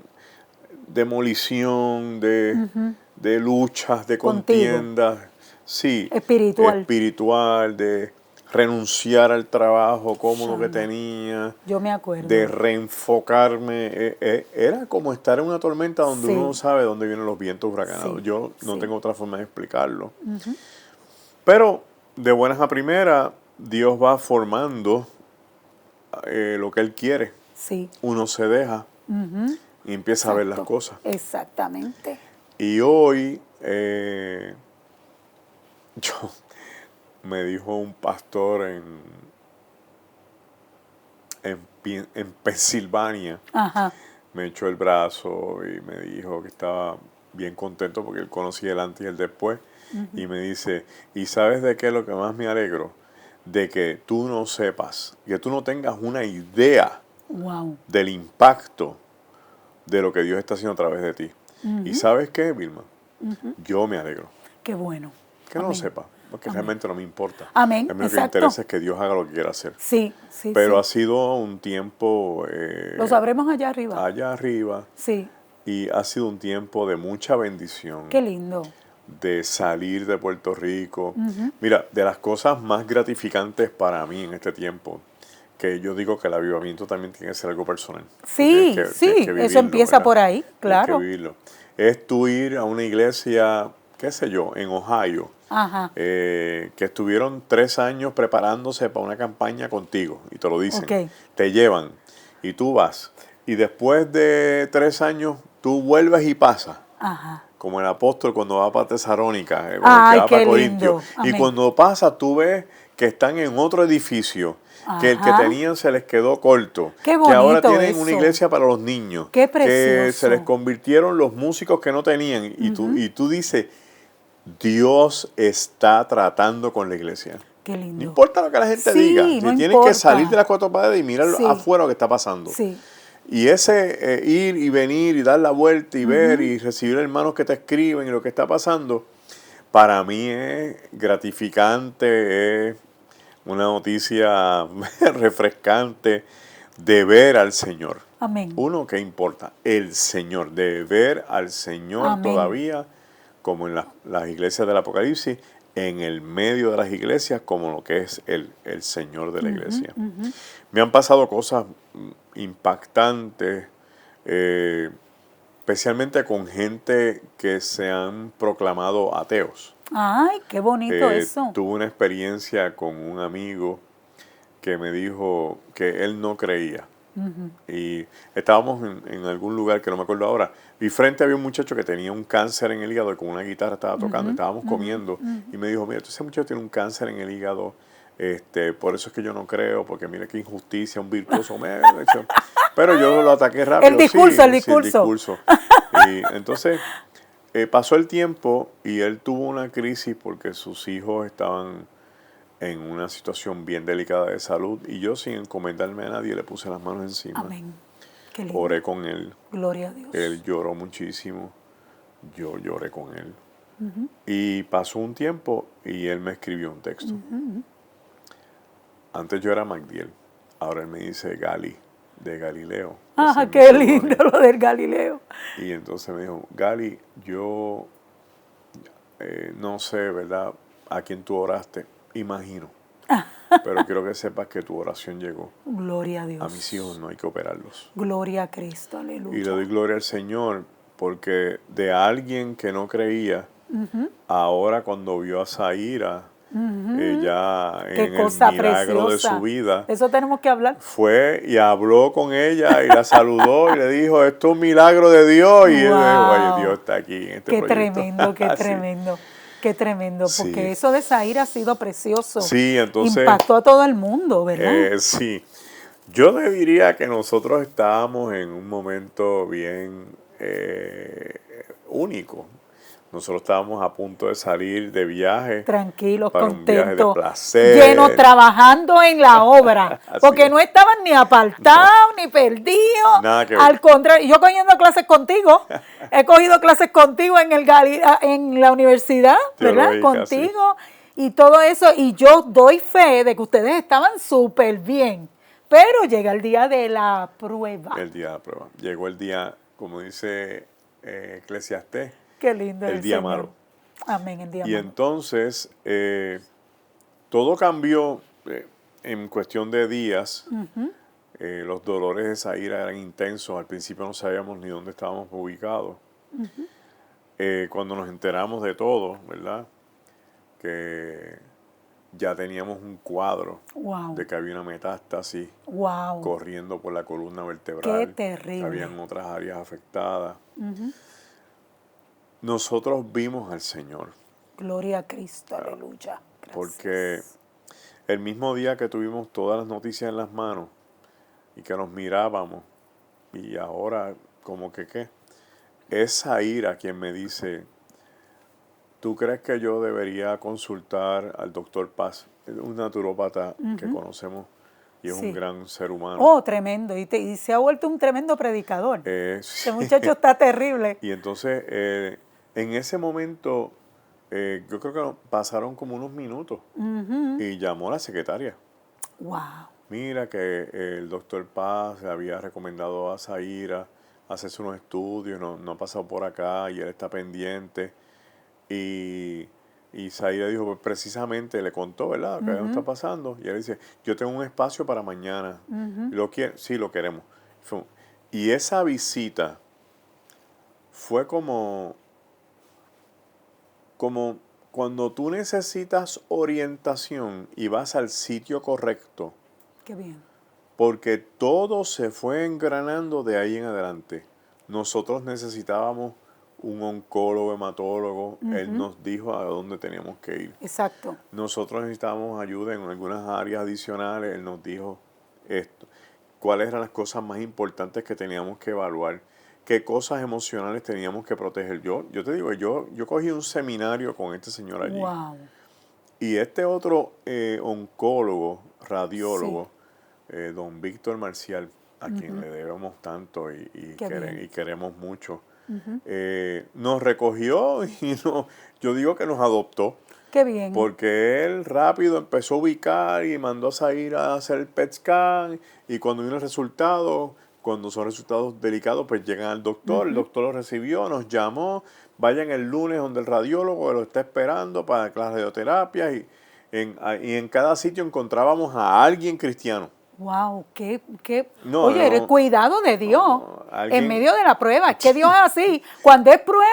demolición, de luchas, de Contigo. contiendas, sí, Espiritual. espiritual, de renunciar al trabajo cómodo que Chama. tenía, Yo me acuerdo. de reenfocarme. Era como estar en una tormenta donde Sí. uno no sabe dónde vienen los vientos huracanados. Sí, Yo no sí. tengo otra forma de explicarlo. Pero de buenas a primeras, Dios va formando lo que Él quiere. Sí. Uno se deja y empieza a ver las Exacto. cosas. Exactamente. Y hoy me dijo un pastor en Pensilvania, Ajá. me echó el brazo y me dijo que estaba bien contento porque él conocía el antes y el después. Y me dice, ¿y sabes de qué es lo que más me alegro? De que tú no sepas, que tú no tengas una idea Wow. del impacto de lo que Dios está haciendo a través de ti. ¿Y sabes qué, Vilma? Yo me alegro. Qué bueno. Que no lo Amén. sepa, porque Amén. realmente no me importa. Amén. A mí lo que me Exacto. interesa es que Dios haga lo que quiera hacer. Sí, sí, Pero sí. ha sido un tiempo Lo sabremos allá arriba. allá arriba Sí. y ha sido un tiempo de mucha bendición, Qué lindo. de salir de Puerto Rico. Mira, de las cosas más gratificantes para mí en este tiempo, que yo digo que el avivamiento también tiene que ser algo personal. Sí, Tienes sí. que Eso vivirlo, empieza ¿verdad? por ahí. Tienes que Claro. vivirlo. Es tú ir a una iglesia, qué sé yo, en Ohio, Ajá. que estuvieron 3 años preparándose para una campaña contigo, y te lo dicen, Ok. te llevan, y tú vas, y después de 3 años, tú vuelves y pasas, Ajá. como el apóstol cuando va para Tesalónica, el que Ay, va para qué Corintio, lindo. y Amén. cuando pasa, tú ves que están en otro edificio, que el que Ajá. tenían se les quedó corto, Qué que ahora bonito tienen una eso. iglesia para los niños, Qué que se les precioso. convirtieron los músicos que no tenían, y tú dices, Dios está tratando con la iglesia. Qué No lindo. importa lo que la gente diga, Sí, no si tienen que salir de importa. las cuatro paredes y mirar Sí, afuera lo que está pasando. sí. Y ese ir y venir y dar la vuelta y ver y recibir hermanos que te escriben y lo que está pasando, para mí es gratificante, es una noticia refrescante de ver al Señor. Amén. Uno, ¿qué importa? El Señor, de ver al Señor Amén. todavía, como en las iglesias del Apocalipsis, en el medio de las iglesias, como lo que es el Señor de la iglesia. Me han pasado cosas impactantes, eh, especialmente con gente que se han proclamado ateos. Ay, qué bonito eso. Tuve una experiencia con un amigo que me dijo que él no creía. Y estábamos en algún lugar que no me acuerdo ahora, y frente había un muchacho que tenía un cáncer en el hígado y con una guitarra estaba tocando, estábamos comiendo, y me dijo, mira, ese muchacho tiene un cáncer en el hígado, por eso es que yo no creo, porque mira qué injusticia, un virtuoso. Pero yo lo ataqué rápido. El discurso, el Sí, el discurso. discurso. Y entonces pasó el tiempo y él tuvo una crisis porque sus hijos estaban en una situación bien delicada de salud, y yo, sin encomendarme a nadie, le puse las manos encima. Amén. Qué lindo. Oré con él. Gloria a Dios. Él lloró muchísimo. Yo lloré con él. Y pasó un tiempo y él me escribió un texto. Antes yo era Magdiel. Ahora él me dice Gali, de Galileo. Ese Ajá, es mi qué seudónimo. lindo lo del Galileo. Y entonces me dijo, Gali, yo no sé, ¿verdad?, a quién tú oraste. Imagino. Pero quiero que sepas que tu oración llegó. Gloria a Dios. A mis hijos no hay que operarlos. Gloria a Cristo, Y le aleluya. doy gloria al Señor porque de alguien que no creía, ahora cuando vio a Zaira, ya Qué en el cosa milagro de preciosa. su vida, Eso tenemos que hablar. fue y habló con ella y la saludó y le dijo, esto es un milagro de Dios. Y él dijo, oye, Wow. Dios está aquí en este Qué proyecto. tremendo, qué Sí. tremendo. Qué tremendo, Sí. porque eso de Zaira ha sido precioso. Sí, entonces, impactó a todo el mundo, ¿verdad? sí. Yo te diría que nosotros estábamos en un momento bien único. Nosotros estábamos a punto de salir de viaje Tranquilos, para un viaje de contentos, placer. llenos, trabajando en la obra, Así porque es. no estaban ni apartados, ni perdidos. Nada que ver. Al contrario, yo cogiendo clases contigo, he cogido clases contigo en en la universidad, ¿verdad? Teológica, sí. Contigo y todo eso, y yo doy fe de que ustedes estaban súper bien, pero llega el día de la prueba. El día de la prueba. Llegó el día, como dice Eclesiastés, Qué lindo es el día Señor. malo. Amén, el día Y malo. entonces todo cambió en cuestión de días. Los dolores de Zaira eran intensos. Al principio no sabíamos ni dónde estábamos ubicados. Cuando nos enteramos de todo, ¿verdad?, que ya teníamos un cuadro Wow. de que había una metástasis Wow. corriendo por la columna vertebral. Qué terrible. Habían otras áreas afectadas. Nosotros vimos al Señor, Gloria a Cristo, aleluya. Gracias. porque el mismo día que tuvimos todas las noticias en las manos y que nos mirábamos, y ahora como que qué, es Zaira quien me dice, ¿tú crees que yo debería consultar al doctor Paz? Es un naturópata que conocemos y es un Sí. gran ser humano. Oh, tremendo. Y se ha vuelto un tremendo predicador. Sí. Ese muchacho está terrible. Y entonces, en ese momento, yo creo que pasaron como unos minutos y llamó a la secretaria. Wow. Mira que el doctor Paz le había recomendado a Zaira hacerse unos estudios, no ha pasado por acá y él está pendiente. Y Zaira dijo, pues precisamente le contó, ¿verdad? Que no está pasando. Y él dice, yo tengo un espacio para mañana. ¿Lo quiere? Sí, lo queremos. Y esa visita fue como cuando tú necesitas orientación y vas al sitio correcto, Qué bien. porque todo se fue engranando de ahí en adelante. Nosotros necesitábamos un oncólogo, hematólogo. Él nos dijo a dónde teníamos que ir. Exacto. Nosotros necesitábamos ayuda en algunas áreas adicionales. Él nos dijo esto. ¿Cuáles eran las cosas más importantes que teníamos que evaluar? ¿Qué cosas emocionales teníamos que proteger? Yo te digo, yo cogí un seminario con este señor allí. Wow. Y este otro oncólogo, Sí. radiólogo, don Víctor Marcial, a quien le debemos tanto Qué bien. y queremos mucho, nos recogió y yo digo que nos adoptó. Qué bien. Porque él rápido empezó a ubicar y mandó a Zair a hacer el PET scan y cuando vino el resultado, cuando son resultados delicados, pues llegan al doctor, el doctor lo recibió, nos llamó, vayan el lunes donde el radiólogo lo está esperando para las radioterapias y en cada sitio encontrábamos a alguien cristiano. Wow, qué. No, Oye, el cuidado de Dios en medio de la prueba. Es que Dios es así. Cuando es prueba,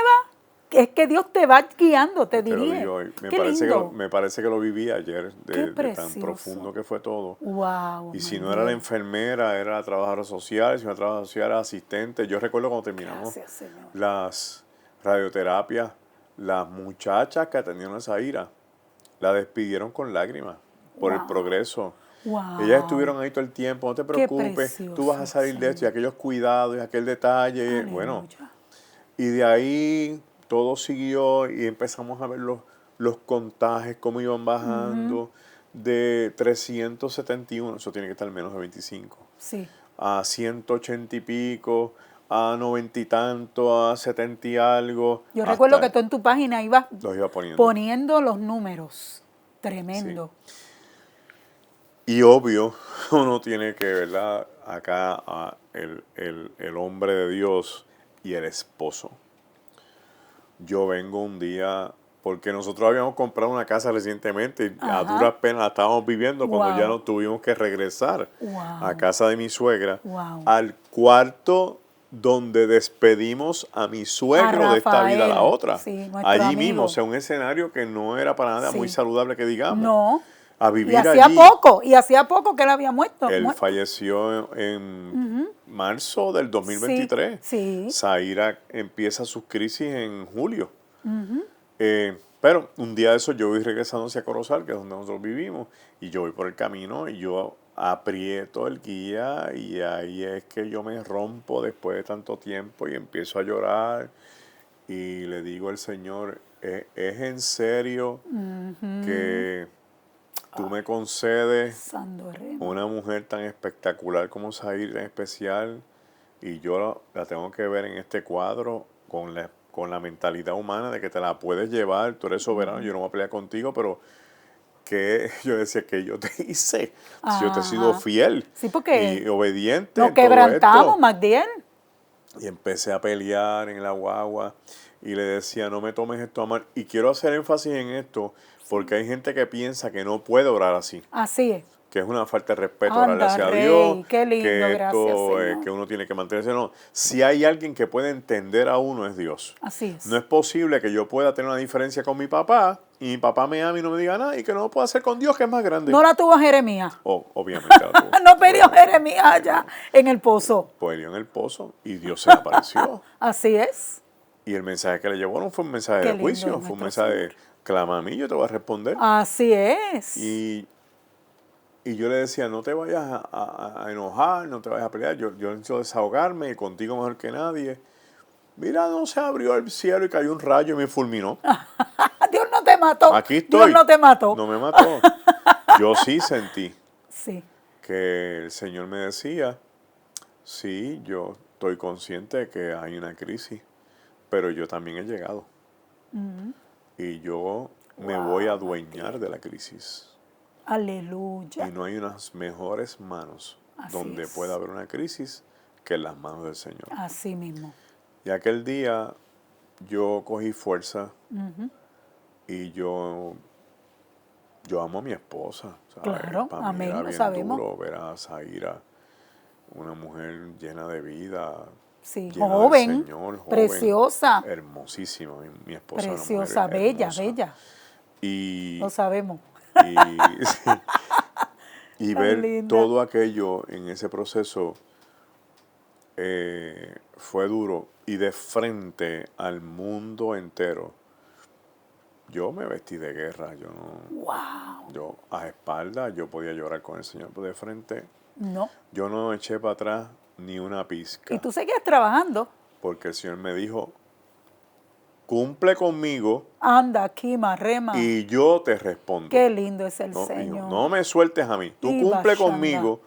es que Dios te va guiando, te Te lo dirige. digo hoy. Qué lindo. Me parece que lo viví ayer, Qué de tan precioso. profundo que fue todo. Wow. Y si no era la enfermera, era la trabajadora social, si no era la trabajadora social, era asistente. Yo recuerdo cuando terminamos Gracias, Señor. las radioterapias, las muchachas que atendieron a Zaira, la despidieron con lágrimas por el Wow. progreso. Wow. Ellas estuvieron ahí todo el tiempo, no te Qué preocupes, tú vas a precioso, salir de esto y Señor. aquellos cuidados y aquel detalle. Bueno, Aleluya. y de ahí todo siguió y empezamos a ver los contagios, cómo iban bajando de 371, eso tiene que estar menos de 25, Sí. a 180 y pico, a 90 y tanto, a 70 y algo. Yo recuerdo que hasta tú en tu página ibas los iba poniendo. poniendo los números. Tremendo. Y obvio, uno tiene que, ¿verdad? Acá el hombre de Dios y el esposo. Yo vengo un día, porque nosotros habíamos comprado una casa recientemente y a duras penas la estábamos viviendo cuando ya nos tuvimos que regresar a casa de mi suegra, al cuarto donde despedimos a mi suegro de esta vida a la otra. Sí, Allí mismo, o sea, un escenario que no era para nada muy saludable que digamos. No. A vivir y hacía allí. poco que él había muerto. Él falleció en marzo del 2023. Sí. Zaira empieza sus crisis en julio. Pero un día de eso yo voy regresando hacia Corozal, que es donde nosotros vivimos, y yo voy por el camino y yo aprieto el guía y ahí es que yo me rompo después de tanto tiempo y empiezo a llorar y le digo al Señor, ¿es en serio que tú me concedes una mujer tan espectacular como Zaira, tan especial, y yo la tengo que ver en este cuadro con la mentalidad humana de que te la puedes llevar, tú eres soberano, yo no voy a pelear contigo, pero que yo decía que yo te hice, si yo te he sido fiel y obediente. Nos quebrantamos, Magdiel. Y empecé a pelear en la guagua y le decía, no me tomes esto a mal. Y quiero hacer énfasis en esto porque hay gente que piensa que no puede orar así. Así es. Que es una falta de respeto orarle hacia Dios. Qué lindo, que gracias, esto Señor. que uno tiene que mantenerse. No, si hay alguien que puede entender a uno es Dios. Así es. No es posible que yo pueda tener una diferencia con mi papá y mi papá me ama y no me diga nada y que no lo pueda hacer con Dios que es más grande. No la tuvo Jeremías. Obviamente la tuvo. No peleó Jeremías allá en el pozo. Peleó en el pozo y Dios se le apareció. Así es. Y el mensaje que le llevó no fue un mensaje de juicio, fue un mensaje de clama a mí, yo te voy a responder. Así es. Y yo le decía, no te vayas a enojar, no te vayas a pelear, yo necesito desahogarme y contigo mejor que nadie. Mira, no se abrió el cielo y cayó un rayo y me fulminó. Dios no te mató. Aquí estoy. Dios no te mató. No me mató. Yo sí sentí Sí. que el Señor me decía, sí, yo estoy consciente de que hay una crisis, pero yo también he llegado. Y yo me voy a adueñar de la crisis. Aleluya. Y no hay unas mejores manos Así donde es. pueda haber una crisis que en las manos del Señor. Así mismo. Y aquel día yo cogí fuerza y yo amo a mi esposa. ¿Sabes? Claro, Para mí amén, era lo bien sabemos. duro ver a Zaira, una mujer llena de vida, Sí, llena joven, del Señor, joven, preciosa, hermosísima. Mi esposa es una preciosa, mujer bella, hermosa. bella. Y, Lo sabemos. y, y Tan ver linda. todo aquello en ese proceso fue duro. Y de frente al mundo entero, yo me vestí de guerra. Wow. Yo a espaldas, yo podía llorar con el Señor, pero de frente, No. yo no eché para atrás ni una Y pizca. tú seguías trabajando. Porque el Señor me dijo, cumple conmigo Anda aquí, marrema. y yo te respondo. Qué lindo es el No, dijo, Señor. no me sueltes a mí, tú Y cumple bashanda. conmigo.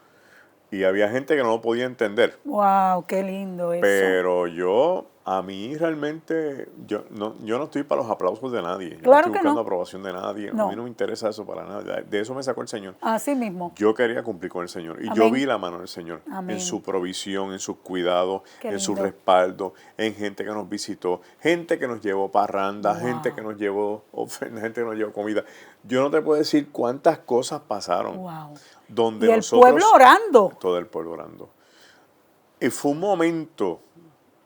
Y había gente que no lo podía entender. Wow, qué lindo eso. Pero a mí realmente, yo no estoy para los aplausos de nadie. Yo no Claro estoy que buscando no. aprobación de nadie. A No. mí no me interesa eso para nada. De eso me sacó el Señor. Así mismo. Yo quería cumplir con el Señor. Y Amén. yo vi la mano del Señor Amén. en su provisión, en sus cuidados, Qué en su lindo. respaldo, en gente que nos visitó, gente que nos llevó parrandas, Wow. gente que nos llevó ofrendas, gente que nos llevó comida. Yo no te puedo decir cuántas cosas pasaron. Wow. Donde Y el nosotros, pueblo orando. todo el pueblo orando. Y fue un momento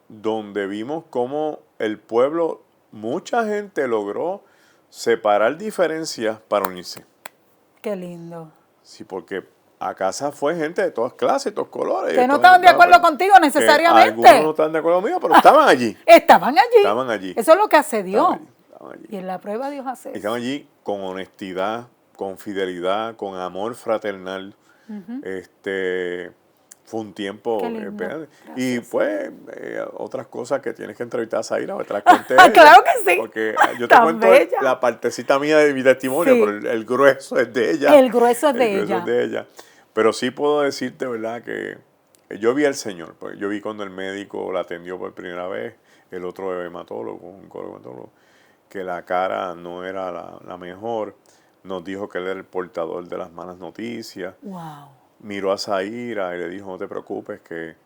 donde vimos cómo el pueblo, mucha gente logró separar diferencias para unirse. Qué lindo. Sí, porque a casa fue gente de todas clases, todos colores. Que no estaban de acuerdo contigo necesariamente. Algunos no estaban de acuerdo conmigo, pero estaban allí. Estaban allí. Estaban allí. Eso es lo que hace Dios. Estaban allí. Y en la prueba Dios hace Y eso. estaban allí con honestidad, con fidelidad, con amor fraternal. Fue un tiempo. Qué lindo. Y Gracias. pues otras cosas que tienes que entrevistar a Zaira, te las conté. Claro que sí. Porque yo te Tan cuento bella. la partecita mía de mi testimonio, Sí. pero el grueso es de ella. El grueso es de El grueso ella. es de ella. Pero sí puedo decirte, ¿verdad? Que yo vi al Señor. Pues yo vi cuando el médico la atendió por primera vez, el otro hematólogo, un hematólogo, que la cara no era la mejor. Nos dijo que él era el portador de las malas noticias. Wow. Miró a Zaira y le dijo, no te preocupes, que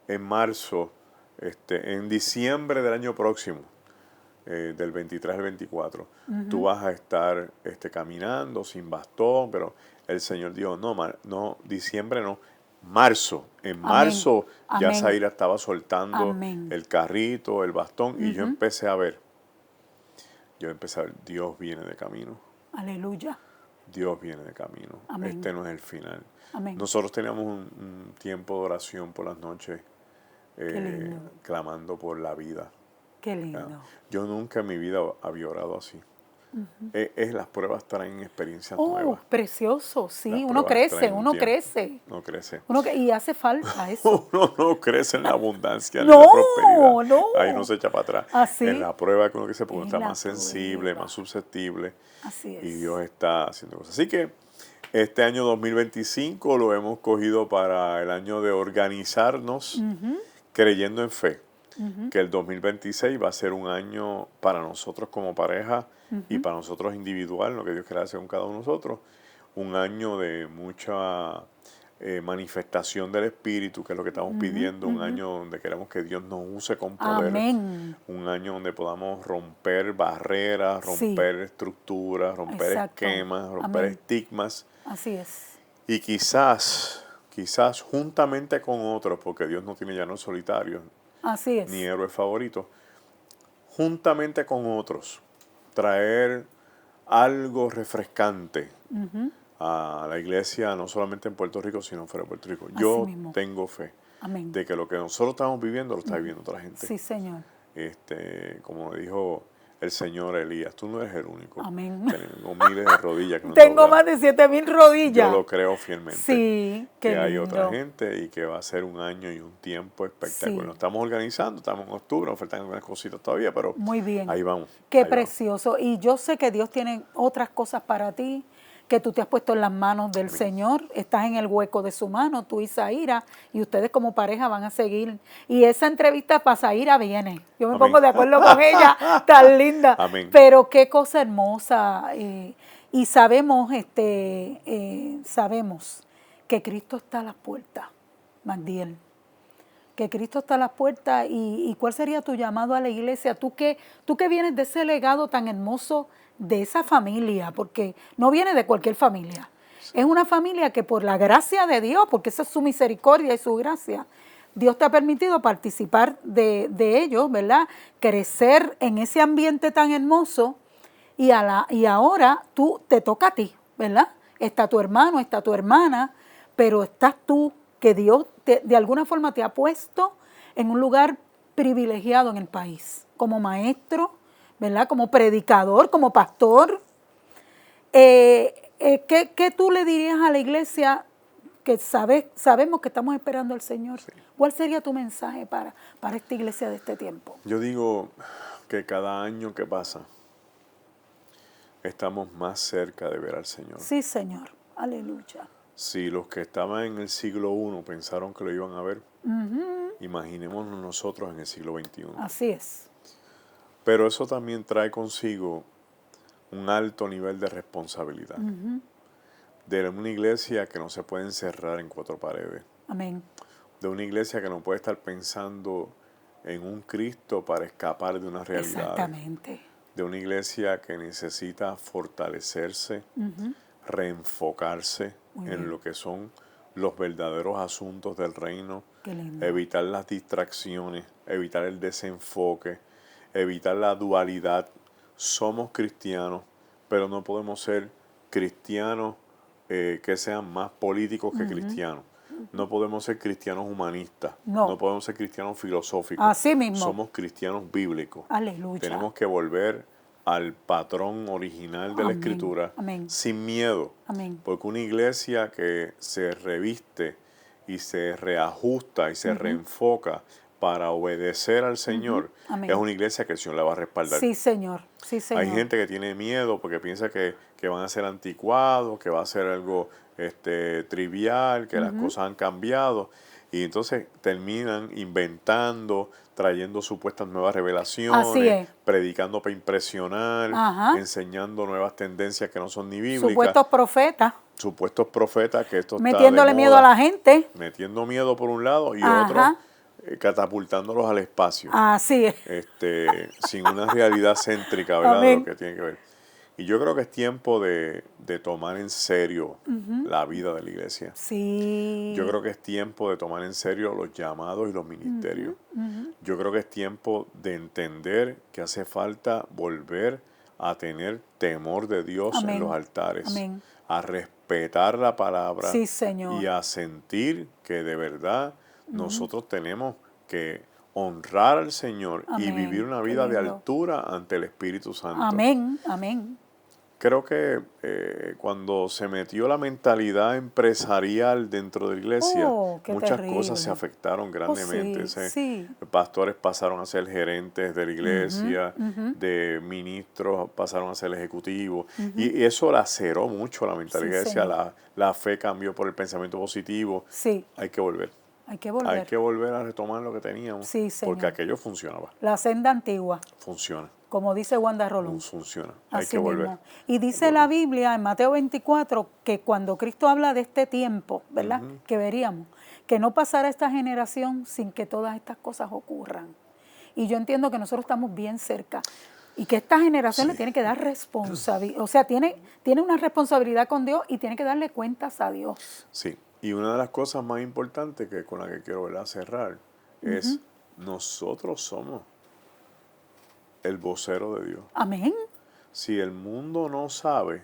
en marzo, en diciembre del año próximo, del 23 al 24, tú vas a estar caminando sin bastón, pero el Señor dijo, no, diciembre no, marzo. En Amén. marzo ya Amén. Zaira estaba soltando Amén. el carrito, el bastón, y yo empecé a ver, Dios viene de camino. Aleluya. Dios viene de camino. Amén. Este no es el final. Amén. Nosotros teníamos un tiempo de oración por las noches, lindo. clamando por la vida. Qué lindo. Yo nunca en mi vida había orado así. Las pruebas traen experiencias Oh, nuevas. precioso, sí, Las uno pruebas crece, traen un uno tiempo. crece. No crece. Y hace falta eso. Uno no crece en la abundancia ni No, en la prosperidad. no. Ahí no se echa para atrás. Así. En la prueba que uno se En está la más sensible, prueba. más susceptible. Así es. Y Dios está haciendo cosas. Así que este año 2025 lo hemos cogido para el año de organizarnos creyendo en fe. Que el 2026 va a ser un año para nosotros como pareja y para nosotros individual, lo que Dios quiere hacer con cada uno de nosotros, un año de mucha manifestación del Espíritu, que es lo que estamos pidiendo, un año donde queremos que Dios nos use con poder, Amén. un año donde podamos romper barreras, romper estructuras, romper Exacto. esquemas, romper Amén. estigmas, Así es. y quizás juntamente con otros, porque Dios no tiene llanos solitarios, Así es. ni héroes favoritos, juntamente con otros, traer algo refrescante a la iglesia, no solamente en Puerto Rico, sino fuera de Puerto Rico. Yo mismo. tengo fe Amén. de que lo que nosotros estamos viviendo lo está viviendo otra gente. Sí, Señor. Como dijo el Señor Elías. Tú no eres el único. Amén. Tengo miles de rodillas que no Tengo doblan. más de 7,000 rodillas. Yo lo creo fielmente. Sí, qué que hay lindo. otra gente y que va a ser un año y un tiempo espectacular. Sí. Nos estamos organizando, estamos en octubre, nos faltan algunas cositas todavía, pero Muy bien. ahí vamos. Qué ahí vamos. precioso. Y yo sé que Dios tiene otras cosas para ti, que tú te has puesto en las manos del Amén. Señor, estás en el hueco de su mano, tú y Zaira, y ustedes como pareja van a seguir. Y esa entrevista para Zaira viene. Yo me Amén. pongo de acuerdo con ella, tan linda. Amén. Pero qué cosa hermosa. Y sabemos, sabemos que Cristo está a las puertas, Magdiel. Que Cristo está a las puertas. Y ¿cuál sería tu llamado a la iglesia? Tú que vienes de ese legado tan hermoso de esa familia, porque no viene de cualquier familia. Es una familia que por la gracia de Dios, porque esa es su misericordia y su gracia, Dios te ha permitido participar de ellos, ¿verdad? Crecer en ese ambiente tan hermoso y ahora te toca a ti, ¿verdad? Está tu hermano, está tu hermana, pero estás tú, que Dios de alguna forma te ha puesto en un lugar privilegiado en el país, como maestro, ¿verdad? Como predicador, como pastor. ¿Qué tú le dirías a la iglesia que sabemos que estamos esperando al Señor? Sí. ¿Cuál sería tu mensaje para esta iglesia de este tiempo? Yo digo que cada año que pasa estamos más cerca de ver al Señor. Sí, Señor. Aleluya. Si los que estaban en el siglo I pensaron que lo iban a ver, imaginémonos nosotros en el siglo XXI. Así es. Pero eso también trae consigo un alto nivel de responsabilidad. De una iglesia que no se puede encerrar en cuatro paredes. Amén. De una iglesia que no puede estar pensando en un Cristo para escapar de una realidad. Exactamente. De una iglesia que necesita fortalecerse, reenfocarse en lo que son los verdaderos asuntos del reino, evitar las distracciones, evitar el desenfoque, evitar la dualidad. Somos cristianos, pero no podemos ser cristianos que sean más políticos que cristianos. No podemos ser cristianos humanistas. No podemos ser cristianos filosóficos. Así mismo. Somos cristianos bíblicos. Aleluya. Tenemos que volver al patrón original de la Escritura sin miedo. Amén. Porque una iglesia que se reviste y se reajusta y se reenfoca para obedecer al Señor, es una iglesia que el Señor la va a respaldar. Sí, Señor. Sí, Señor. Hay gente que tiene miedo porque piensa que van a ser anticuados, que va a ser algo trivial, que las cosas han cambiado. Y entonces terminan inventando, trayendo supuestas nuevas revelaciones, predicando para impresionar, enseñando nuevas tendencias que no son ni bíblicas. Supuestos profetas. Supuestos profetas que esto metiéndole está de miedo moda, a la gente. metiendo miedo por un lado y otro catapultándolos al espacio. Así es. Sin una realidad céntrica, ¿verdad? De lo que tiene que ver. Y yo creo que es tiempo de tomar en serio la vida de la iglesia. Sí. Yo creo que es tiempo de tomar en serio los llamados y los ministerios. Yo creo que es tiempo de entender que hace falta volver a tener temor de Dios en los altares. Amén. A respetar la palabra. Sí, Señor. Y a sentir que de verdad nosotros tenemos que honrar al Señor y vivir una vida de altura ante el Espíritu Santo. Amén, amén. Creo que cuando se metió la mentalidad empresarial dentro de la iglesia, muchas cosas se afectaron grandemente. Pastores pasaron a ser gerentes de la iglesia, de ministros pasaron a ser ejecutivos, y eso laceró mucho la mentalidad de la iglesia. La fe cambió por el pensamiento positivo. Sí. Hay que volver. Hay que volver. Hay que volver a retomar lo que teníamos. Sí, Señor. Porque aquello funcionaba. La senda antigua. Funciona. Como dice Wanda Rolón. Funciona. Así hay que volver. Mismo. Y dice la Biblia en Mateo 24 que cuando Cristo habla de este tiempo, ¿verdad? Que veríamos, que no pasará esta generación sin que todas estas cosas ocurran. Y yo entiendo que nosotros estamos bien cerca. Y que esta generación le tiene que dar responsabilidad. O sea, tiene una responsabilidad con Dios y tiene que darle cuentas a Dios. Sí. Y una de las cosas más importantes que con la que quiero cerrar es nosotros somos el vocero de Dios. Amén. Si el mundo no sabe,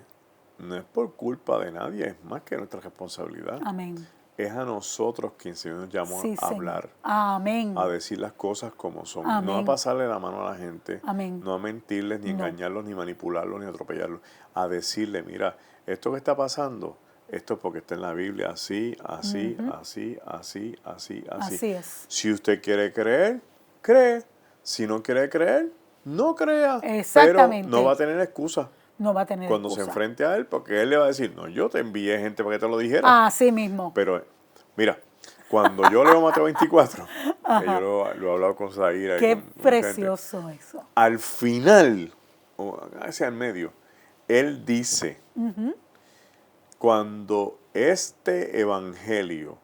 no es por culpa de nadie, es más que nuestra responsabilidad. Amén. es a nosotros quien el Señor nos llamó Sí, a Señor. hablar, Amén. a decir las cosas como son, Amén. no a pasarle la mano a la gente, Amén. no a mentirles, ni No. engañarlos, ni manipularlos, ni atropellarlos, a decirle, mira, esto que está pasando, esto es porque está en la Biblia, así, así, así, así, así, así. Así es. Si usted quiere creer, cree. Si no quiere creer, no crea. Exactamente. Pero no va a tener excusa No va a tener cuando se excusa. enfrente a él, porque él le va a decir, no, yo te envié gente para que te lo dijera. Así mismo. Pero, mira, cuando yo leo Mateo 24, que yo lo he hablado con Zaira y Qué con mucha gente, precioso eso. al final, o hacia el medio, él dice, cuando este evangelio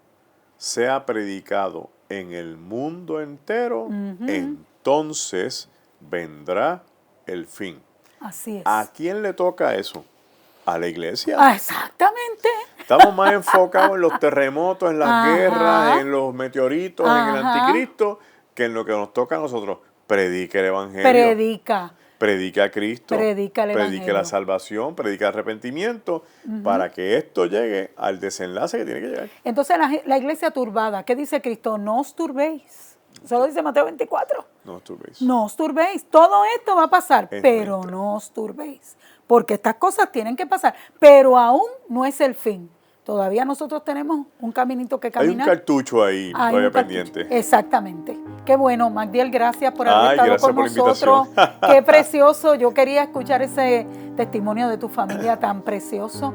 sea predicado en el mundo entero, entonces vendrá el fin. Así es. ¿A quién le toca eso? A la iglesia. Exactamente. Estamos más enfocados en los terremotos, en las Ajá. guerras, en los meteoritos, en el Ajá. anticristo, que en lo que nos toca a nosotros. Predique el evangelio. Predica. Predica a Cristo. Predica el Predique evangelio. la salvación, predica el arrepentimiento, para que esto llegue al desenlace que tiene que llegar. Entonces la iglesia turbada, ¿qué dice Cristo? No os turbéis. Eso lo dice Mateo 24. No os turbéis. No os turbéis. Todo esto va a pasar, Es pero mentira. no os turbéis. Porque estas cosas tienen que pasar. Pero aún no es el fin. Todavía nosotros tenemos un caminito que Hay un caminar. cartucho ahí Hay todavía un cartucho. pendiente. Exactamente. Qué bueno, Magdiel, gracias por haber Ay, estado gracias con por la nosotros. invitación. Qué precioso. Yo quería escuchar ese testimonio de tu familia tan precioso.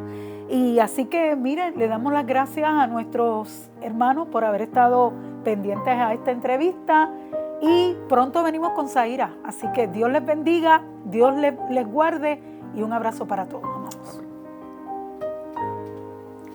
Y así que, miren, le damos las gracias a nuestros hermanos por haber estado pendientes a esta entrevista. Y pronto venimos con Zaira. Así que Dios les bendiga, Dios les guarde y un abrazo para todos, amados. Amén.